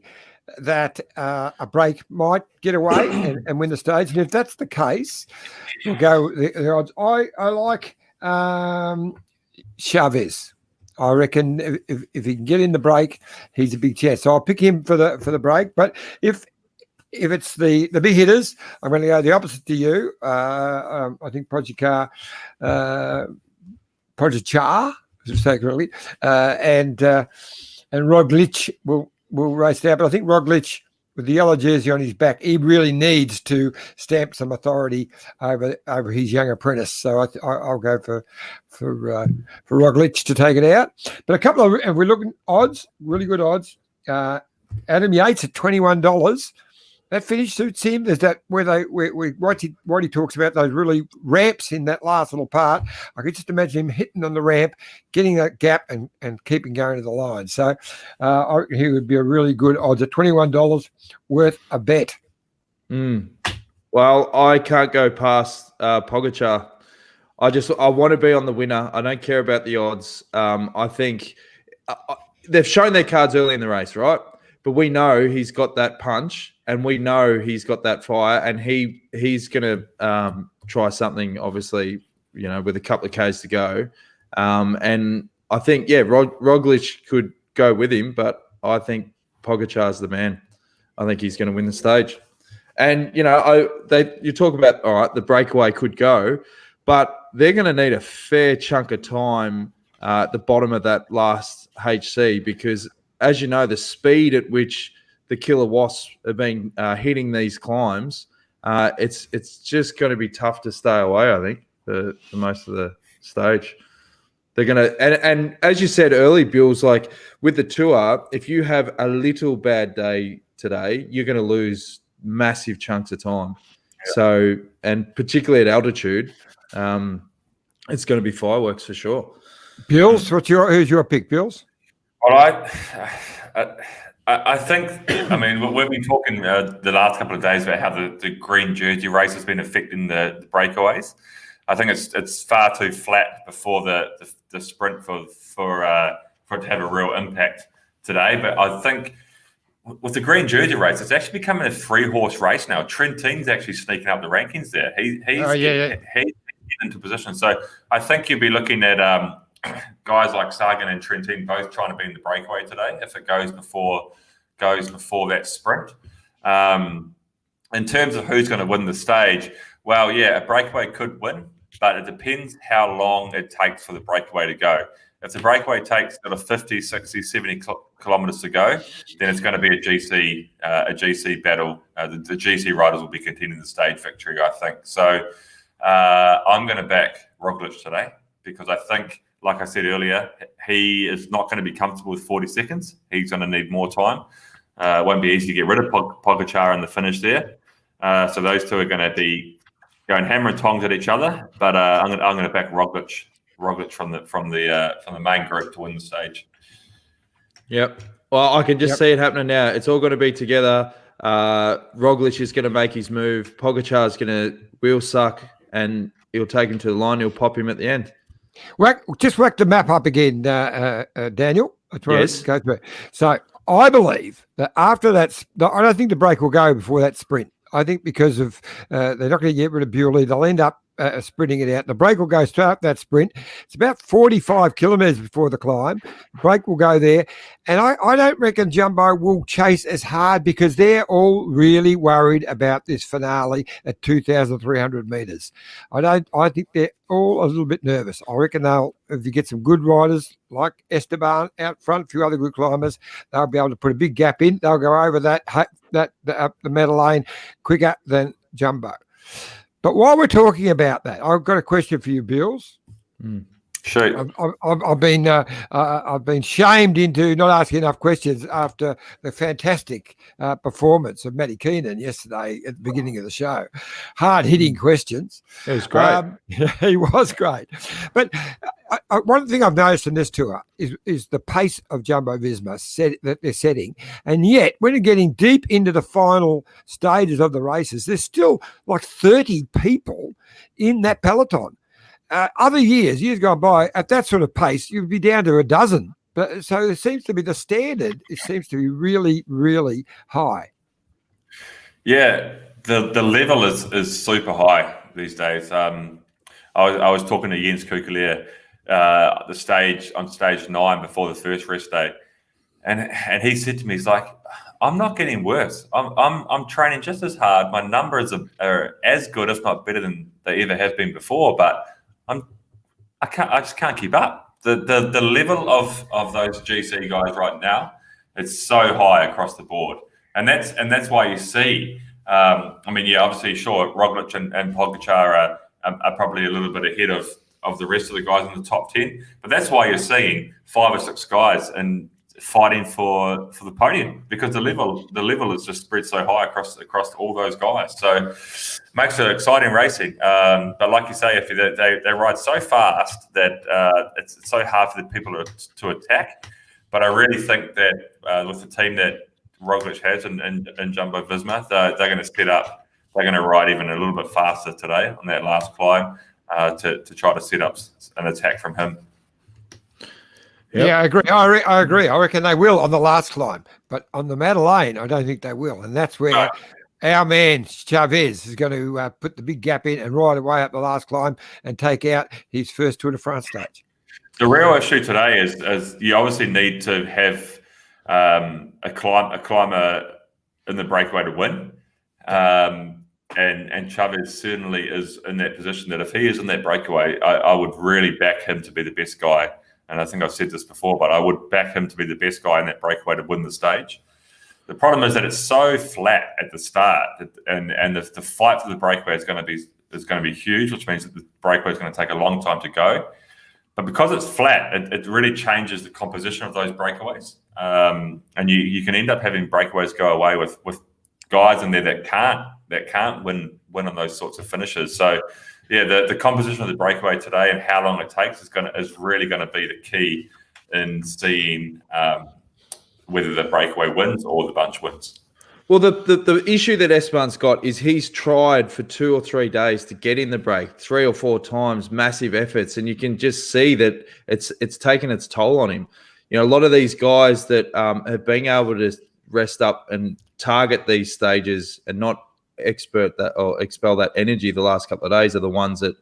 that a break might get away and win the stage. And if that's the case, we'll go the odds. I like Chavez. I reckon if he can get in the break, he's a big chance. So I'll pick him for the break. But if it's the big hitters, I'm going to go the opposite to you. I think Pogacar, and Roglic will race there. But I think Roglic, with the yellow jersey on his back, he really needs to stamp some authority over his young apprentice. So I'll go for Roglic to take it out. But a couple of, and we're looking odds, really good odds. Adam Yates at $21. That finish suits him. There's that where what he talks about, those really ramps in that last little part. I could just imagine him hitting on the ramp, getting that gap and keeping going to the line. So he would be a really good odds at $21 worth a bet. Well, I can't go past Pogačar. I want to be on the winner. I don't care about the odds. I think they've shown their cards early in the race, right? But we know he's got that punch, and we know he's got that fire, and he's going to try something, obviously, with a couple of Ks to go. And I think, Roglic could go with him, but I think Pogačar's the man. I think he's going to win the stage. And, you talk about, all right, the breakaway could go, but they're going to need a fair chunk of time at the bottom of that last HC because, as you know, the speed at which the killer wasps have been hitting these climbs, it's just going to be tough to stay away, I think, for most of the stage. They're going to, and as you said early, Bills, like with the Tour, if you have a little bad day today, you're going to lose massive chunks of time. Yeah. So, and particularly at altitude, it's going to be fireworks for sure. Bills, who's your pick, Bills? Well, I think, we've been talking the last couple of days about how the green jersey race has been affecting the breakaways. I think it's far too flat before the sprint for it to have a real impact today. But I think with the green jersey race, it's actually becoming a 3-horse race now. Trentin's actually sneaking up the rankings there. He's getting into position. So I think you'll be looking at guys like Sagan and Trentin both trying to be in the breakaway today if it goes before that sprint. In terms of who's going to win the stage, well, a breakaway could win, but it depends how long it takes for the breakaway to go. If the breakaway takes sort of 50, 60, 70 kilometres to go, then it's going to be a GC battle. The GC riders will be contending the stage victory, I think. So I'm going to back Roglic today because I think, like I said earlier, he is not going to be comfortable with 40 seconds. He's going to need more time. It won't be easy to get rid of Pogačar in the finish there. So those two are going to be going hammer and tongs at each other. But I'm going to back Roglic from the main group to win the stage. Yep. Well, I can just see it happening now. It's all going to be together. Roglic is going to make his move. Pogačar is going to wheel suck, and he'll take him to the line. He'll pop him at the end. Just whack the map up again, Daniel. That's where yes. It goes through. So I believe that after that, I don't think the break will go before that sprint. I think because of they're not going to get rid of Bewley, they'll end up sprinting it out. The break will go straight up that sprint. It's about 45 kilometres before the climb. The break will go there. And I don't reckon Jumbo will chase as hard because they're all really worried about this finale at 2,300 metres. I think they're all a little bit nervous. I reckon if you get some good riders like Esteban out front, a few other good climbers, they'll be able to put a big gap in. They'll go over the medal lane quicker than Jumbo. But while we're talking about that, I've got a question for you, Bills. Shoot. I've been shamed into not asking enough questions after the fantastic performance of Matty Keenan yesterday at the beginning of the show. Hard-hitting questions. It was great. He was great. But one thing I've noticed in this tour is the pace of Jumbo-Visma that they're setting. And yet, when you're getting deep into the final stages of the races, there's still like 30 people in that peloton. Other years gone by, at that sort of pace, you'd be down to a dozen. But so it seems to be the standard. It seems to be really, really high. Yeah, the level is super high these days. I was talking to Jens Kukelier on stage 9 before the first rest day, and he said to me, he's like, I'm not getting worse. I'm training just as hard. My numbers are as good, if not better than they ever have been before, but I just can't keep up. The level of those GC guys right now, it's so high across the board, and that's why you see. Obviously, sure, Roglic and Pogačar are probably a little bit ahead of the rest of the guys in the top 10, but that's why you're seeing 5 or 6 guys in fighting for the podium, because the level is just spread so high across all those guys. So makes it exciting racing. But like you say, if they ride so fast that it's so hard for the people to attack. But I really think that with the team that Roglic has and Jumbo Visma, they're going to set up. They're going to ride even a little bit faster today on that last climb to try to set up an attack from him. Yep. Yeah, I agree. I agree. I reckon they will on the last climb, but on the Madeleine, I don't think they will. And that's where our man Chavez is going to put the big gap in and ride away up the last climb and take out his first Tour de France stage. The real issue today is you obviously need to have a climber in the breakaway to win. And Chavez certainly is in that position that if he is in that breakaway, I would really back him to be the best guy. And I think I've said this before, but I would back him to be the best guy in that breakaway to win the stage. The problem is that it's so flat at the start, and the fight for the breakaway is going to be huge, which means that the breakaway is going to take a long time to go. But because it's flat, it really changes the composition of those breakaways, and you can end up having breakaways go away with guys in there that can't win on those sorts of finishes. So. Yeah, the composition of the breakaway today and how long it takes is really going to be the key in seeing whether the breakaway wins or the bunch wins. Well, the issue that Esteban's got is he's tried for 2 or 3 days to get in the break 3 or 4 times, massive efforts, and you can just see that it's taken its toll on him. You know, a lot of these guys that have been able to rest up and target these stages and not expel that energy the last couple of days are the ones that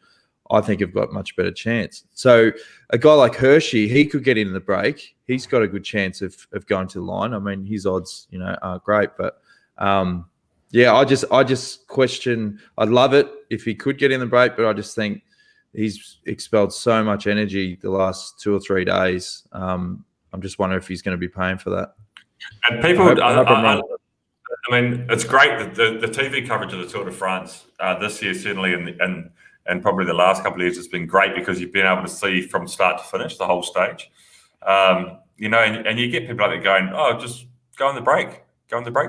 I think have got much better chance. So a guy like Hershey, he could get in the break. He's got a good chance of going to the line. I mean, his odds, are great. But I just question. I'd love it if he could get in the break, but I just think he's expelled so much energy the last 2 or 3 days. I'm just wondering if he's going to be paying for that. And people, I mean, it's great that the TV coverage of the Tour de France this year, certainly, and probably the last couple of years, has been great because you've been able to see from start to finish the whole stage. And you get people like that going, "Oh, just go on the break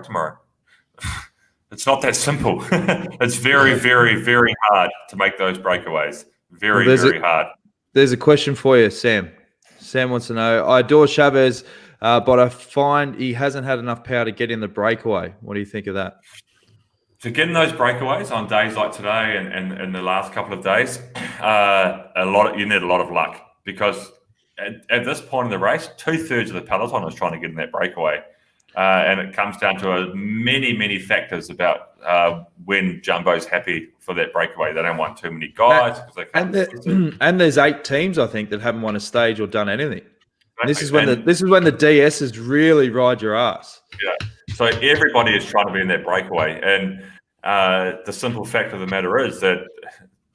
tomorrow." It's not that simple. It's very, very, very hard to make those breakaways. Very, very hard. There's a question for you, Sam. Sam wants to know, I adore Chavez, but I find he hasn't had enough power to get in the breakaway. What do you think of that? To get in those breakaways on days like today and the last couple of days, you need a lot of luck, because at this point in the race, 2/3 of the peloton is trying to get in that breakaway. And it comes down to many, many factors about when Jumbo's happy for that breakaway. They don't want too many guys. And there's 8 teams, I think, that haven't won a stage or done anything. This is when the DSs really ride your ass. Yeah. So everybody is trying to be in that breakaway, and the simple fact of the matter is that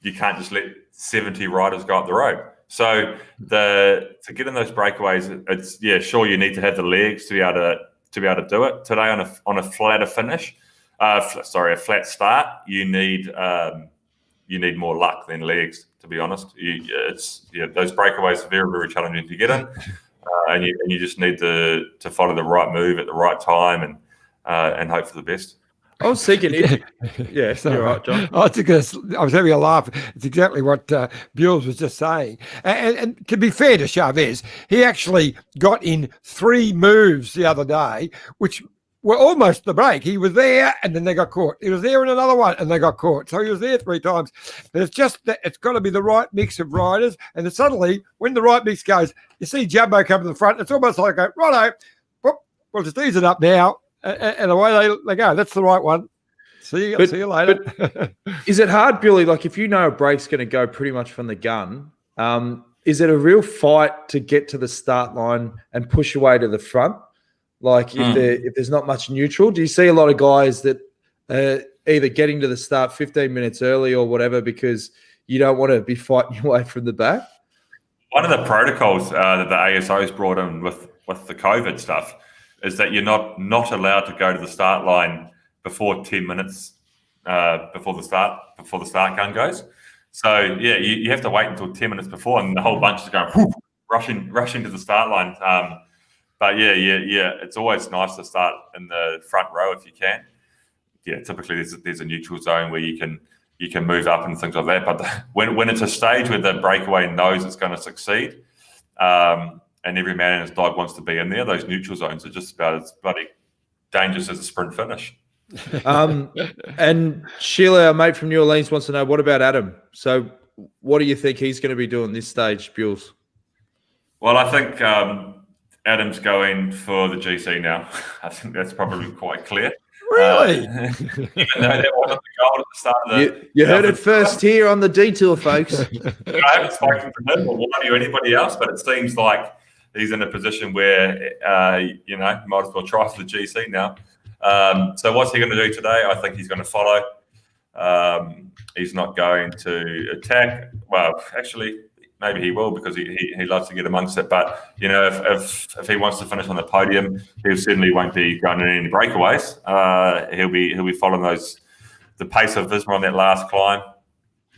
you can't just let 70 riders go up the road. So to get in those breakaways, sure, you need to have the legs to be able to do it. Today on a flatter finish, a flat start, you need more luck than legs, to be honest. Those breakaways are very, very challenging to get in. And you just need to follow the right move at the right time and hope for the best. I was thinking, you're right, John. I was having a laugh. It's exactly what Bewley was just saying. And to be fair to Chavez, he actually got in 3 moves the other day, which were almost the break. He was there, and then they got caught. He was there in another one, and they got caught. So he was there 3 times. But it's just that it's got to be the right mix of riders. And then suddenly, when the right mix goes, you see Jumbo come to the front. It's almost like, righto, we'll just ease it up now. And away they go. That's the right one. See you later. But is it hard, Billy? Like, if you know a break's going to go pretty much from the gun, is it a real fight to get to the start line and push away to the front? Like, if there's not much neutral, do you see a lot of guys that either getting to the start 15 minutes early or whatever because you don't want to be fighting your way from the back? One of the protocols that the ASO's brought in with the COVID stuff is that you're not allowed to go to the start line before 10 minutes before the start gun goes. So you have to wait until 10 minutes before, and the whole bunch is going rushing to the start line. But yeah, it's always nice to start in the front row if you can. Yeah, typically there's a neutral zone where you can move up and things like that. But when it's a stage where the breakaway knows it's going to succeed, and every man and his dog wants to be in there, those neutral zones are just about as bloody dangerous as a sprint finish. And Sheila, our mate from New Orleans, wants to know, what about Adam? So what do you think he's going to be doing this stage, Bewls? Well, I think Adam's going for the GC now. I think that's probably quite clear. Really? Even though that wasn't the goal at the start of the... You heard it first here on the Detour, folks. I haven't spoken to him or Whitey or anybody else, but it seems like he's in a position where, might as well try for the GC now. So what's he going to do today? I think he's going to follow. He's not going to attack. Well, actually, maybe he will because he loves to get amongst it. But, if he wants to finish on the podium, he certainly won't be going in any breakaways. He'll be following the pace of Visma on that last climb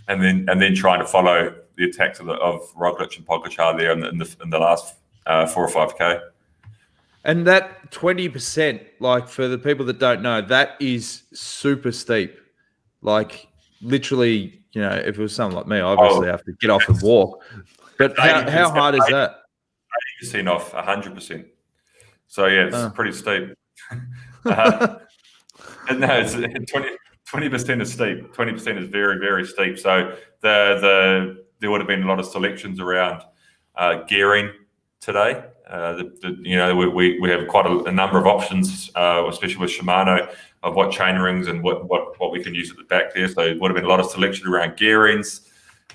and then trying to follow the attacks of Roglic and Pogačar there in the last 4 or 5K. And that 20%, like for the people that don't know, that is super steep. Like literally, if it was someone like me, I obviously have to get off and walk. But how hard is that? 80% off 100%. So yeah, it's pretty steep. No, it's 20% is steep. 20% is very, very steep. So there would have been a lot of selections around gearing today. We have quite a number of options, especially with Shimano, of what chain rings and what we can use at the back there. So it would have been a lot of selection around gearings.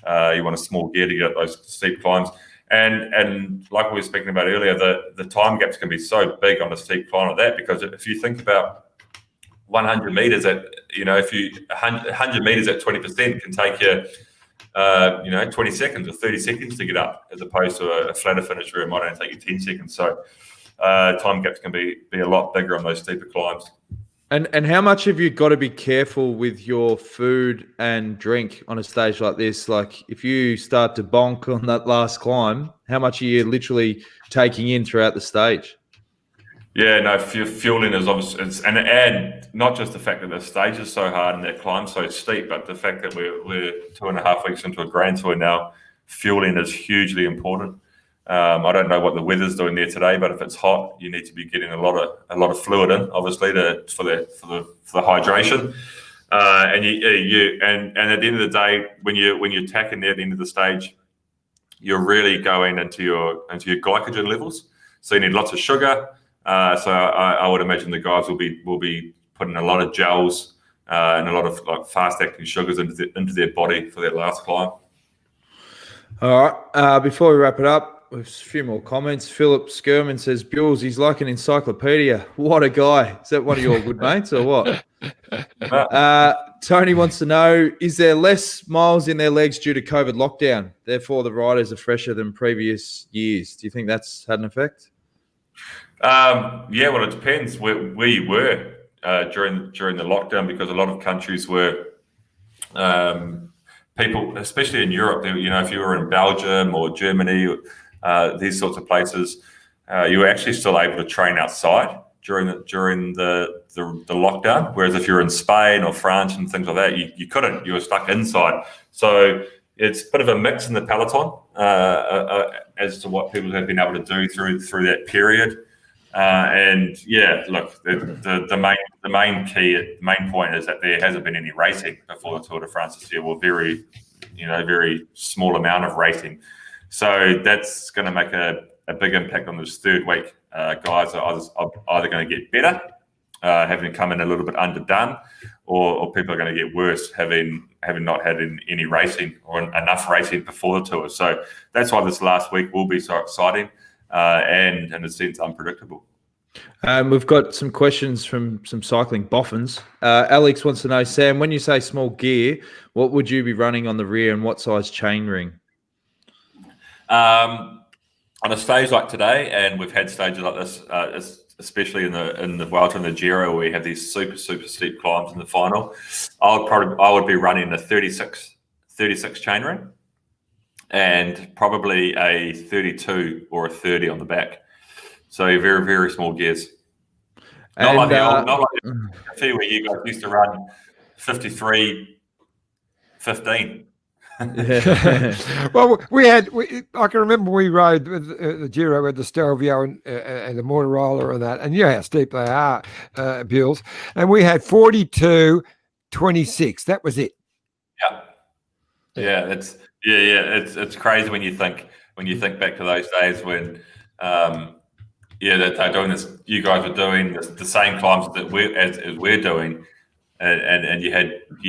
You want a small gear to get up those steep climbs. And like we were speaking about earlier, the time gaps can be so big on a steep climb like that, because if you think about 100 meters at, 100 meters at 20% can take you 20 seconds or 30 seconds to get up, as opposed to a flatter finish where it might only take you 10 seconds. So time gaps can be a lot bigger on those steeper climbs. And how much have you got to be careful with your food and drink on a stage like this? Like if you start to bonk on that last climb, how much are you literally taking in throughout the stage? Yeah, no, fueling is obviously, and not just the fact that the stage is so hard and that climb so steep, but the fact that we're 2.5 weeks into a Grand Tour now, fueling is hugely important. I don't know what the weather's doing there today, but if it's hot, you need to be getting a lot of fluid in, obviously, for the hydration. And at the end of the day, when you're attacking there at the end of the stage, you're really going into your glycogen levels. So you need lots of sugar. So I would imagine the guys will be putting a lot of gels and a lot of like fast acting sugars into their body for that last climb. All right. Before we wrap it up, with a few more comments. Philip Skirman says, Bewls, he's like an encyclopedia. What a guy. Is that one of your good mates or what? Tony wants to know, is there less miles in their legs due to COVID lockdown? Therefore, the riders are fresher than previous years. Do you think that's had an effect? Yeah, well, it depends where you were during the lockdown, because a lot of countries were people, especially in Europe, if you were in Belgium or Germany, these sorts of places, you were actually still able to train outside during the lockdown. Whereas if you're in Spain or France and things like that, you couldn't. You were stuck inside. So it's a bit of a mix in the peloton as to what people have been able to do through that period. And yeah, look, the main point is that there hasn't been any racing before the Tour de France this year. Well, very small amount of racing. So that's going to make a big impact on this third week. Guys are either going to get better, having come in a little bit underdone, or people are going to get worse, having not had any racing or enough racing before the Tour. So that's why this last week will be so exciting and in a sense unpredictable. We've got some questions from some cycling boffins. Alex wants to know, Sam, when you say small gear, what would you be running on the rear and what size chain ring? On a stage like today, and we've had stages like this, especially in the Vuelta and the Giro, where we have these super steep climbs in the final, I would be running a 36 chain ring and probably a 32 or a 30 on the back. So very, very small gears. Not And, like the few where you guys used to run 53, 15. Yeah. Well, I can remember we rode with the Giro with the Stelvio and the Motorola and that, and you know how steep they are, Bewls. And we had 42.26. That was it. Yeah. It's crazy when you think back to those days when that they're doing this. You guys were doing the same climbs that we're doing. And you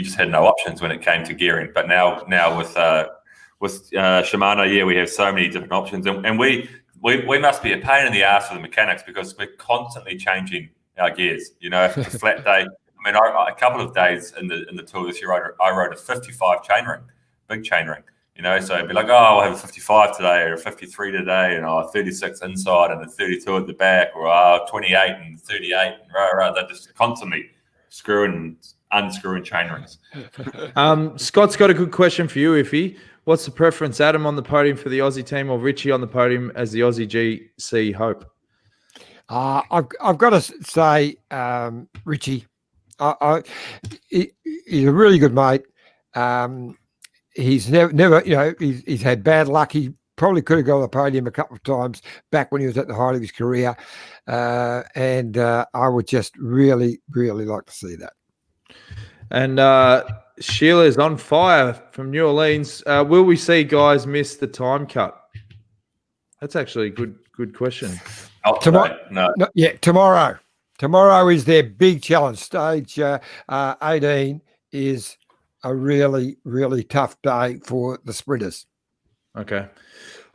just had no options when it came to gearing. But now with Shimano, we have so many different options, and we must be a pain in the ass for the mechanics because we're constantly changing our gears. You know, if it's a flat day. I mean, a couple of days in the tour this year, I rode a 55 chainring, big chainring. You know, so it'd be like, I'll have a 55 today, or a 53 today, and a 36 inside and a 32 at the back, or 28 and 38, and they're just constantly unscrewing chain rings. Scott's got a good question for you, Iffy. What's the preference, Adam on the podium for the Aussie team or Richie on the podium as the Aussie GC Hope? I've got to say, Richie, he's a really good mate. He's never, he's had bad luck. He probably could have got on the podium a couple of times back when he was at the height of his career. And I would just really, really like to see that. And Sheila is on fire from New Orleans. Will we see guys miss the time cut? That's actually a good question. Tomorrow. Tomorrow is their big challenge. Stage 18 is a really, really tough day for the sprinters. Okay.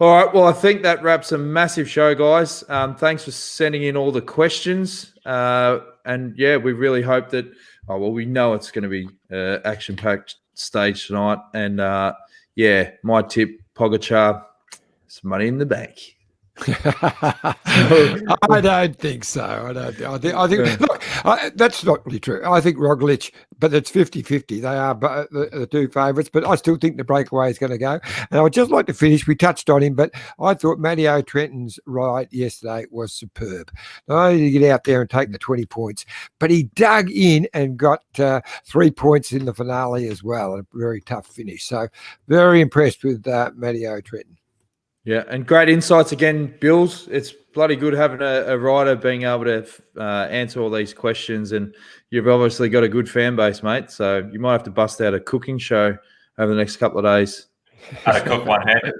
All right. Well, I think that wraps a massive show, guys. Thanks for sending in all the questions. And yeah, we really hope that, we know it's going to be action-packed stage tonight. And my tip, Pogacar, some money in the bank. I don't think so. I think look, that's not really true. I think Roglic, but it's 50-50. They are the two favourites, but I still think the breakaway is going to go. And I would just like to finish. We touched on him, but I thought Matteo Trenton's ride yesterday was superb. Not only did he get out there and take the 20 points, but he dug in and got 3 points in the finale as well. A very tough finish. So very impressed with Matteo Trenton. Yeah, and great insights again, Bills. It's bloody good having a rider being able to answer all these questions, and you've obviously got a good fan base, mate. So you might have to bust out a cooking show over the next couple of days. How to cook one-handed.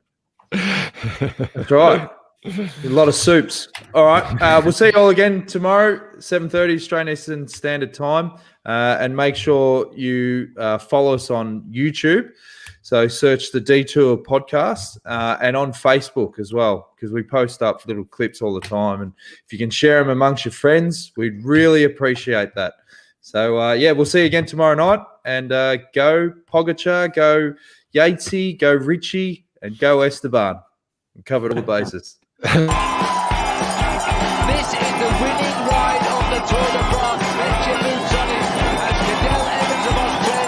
That's right. A lot of soups. All right. We'll see you all again tomorrow, 7:30 Australian Eastern Standard Time. And make sure you follow us on YouTube. So search the Detour podcast and on Facebook as well, because we post up little clips all the time. And if you can share them amongst your friends, we'd really appreciate that. So, we'll see you again tomorrow night. And go Pogacar, go Yatesy, go Richie, and go Esteban. We covered all the bases. This is the winning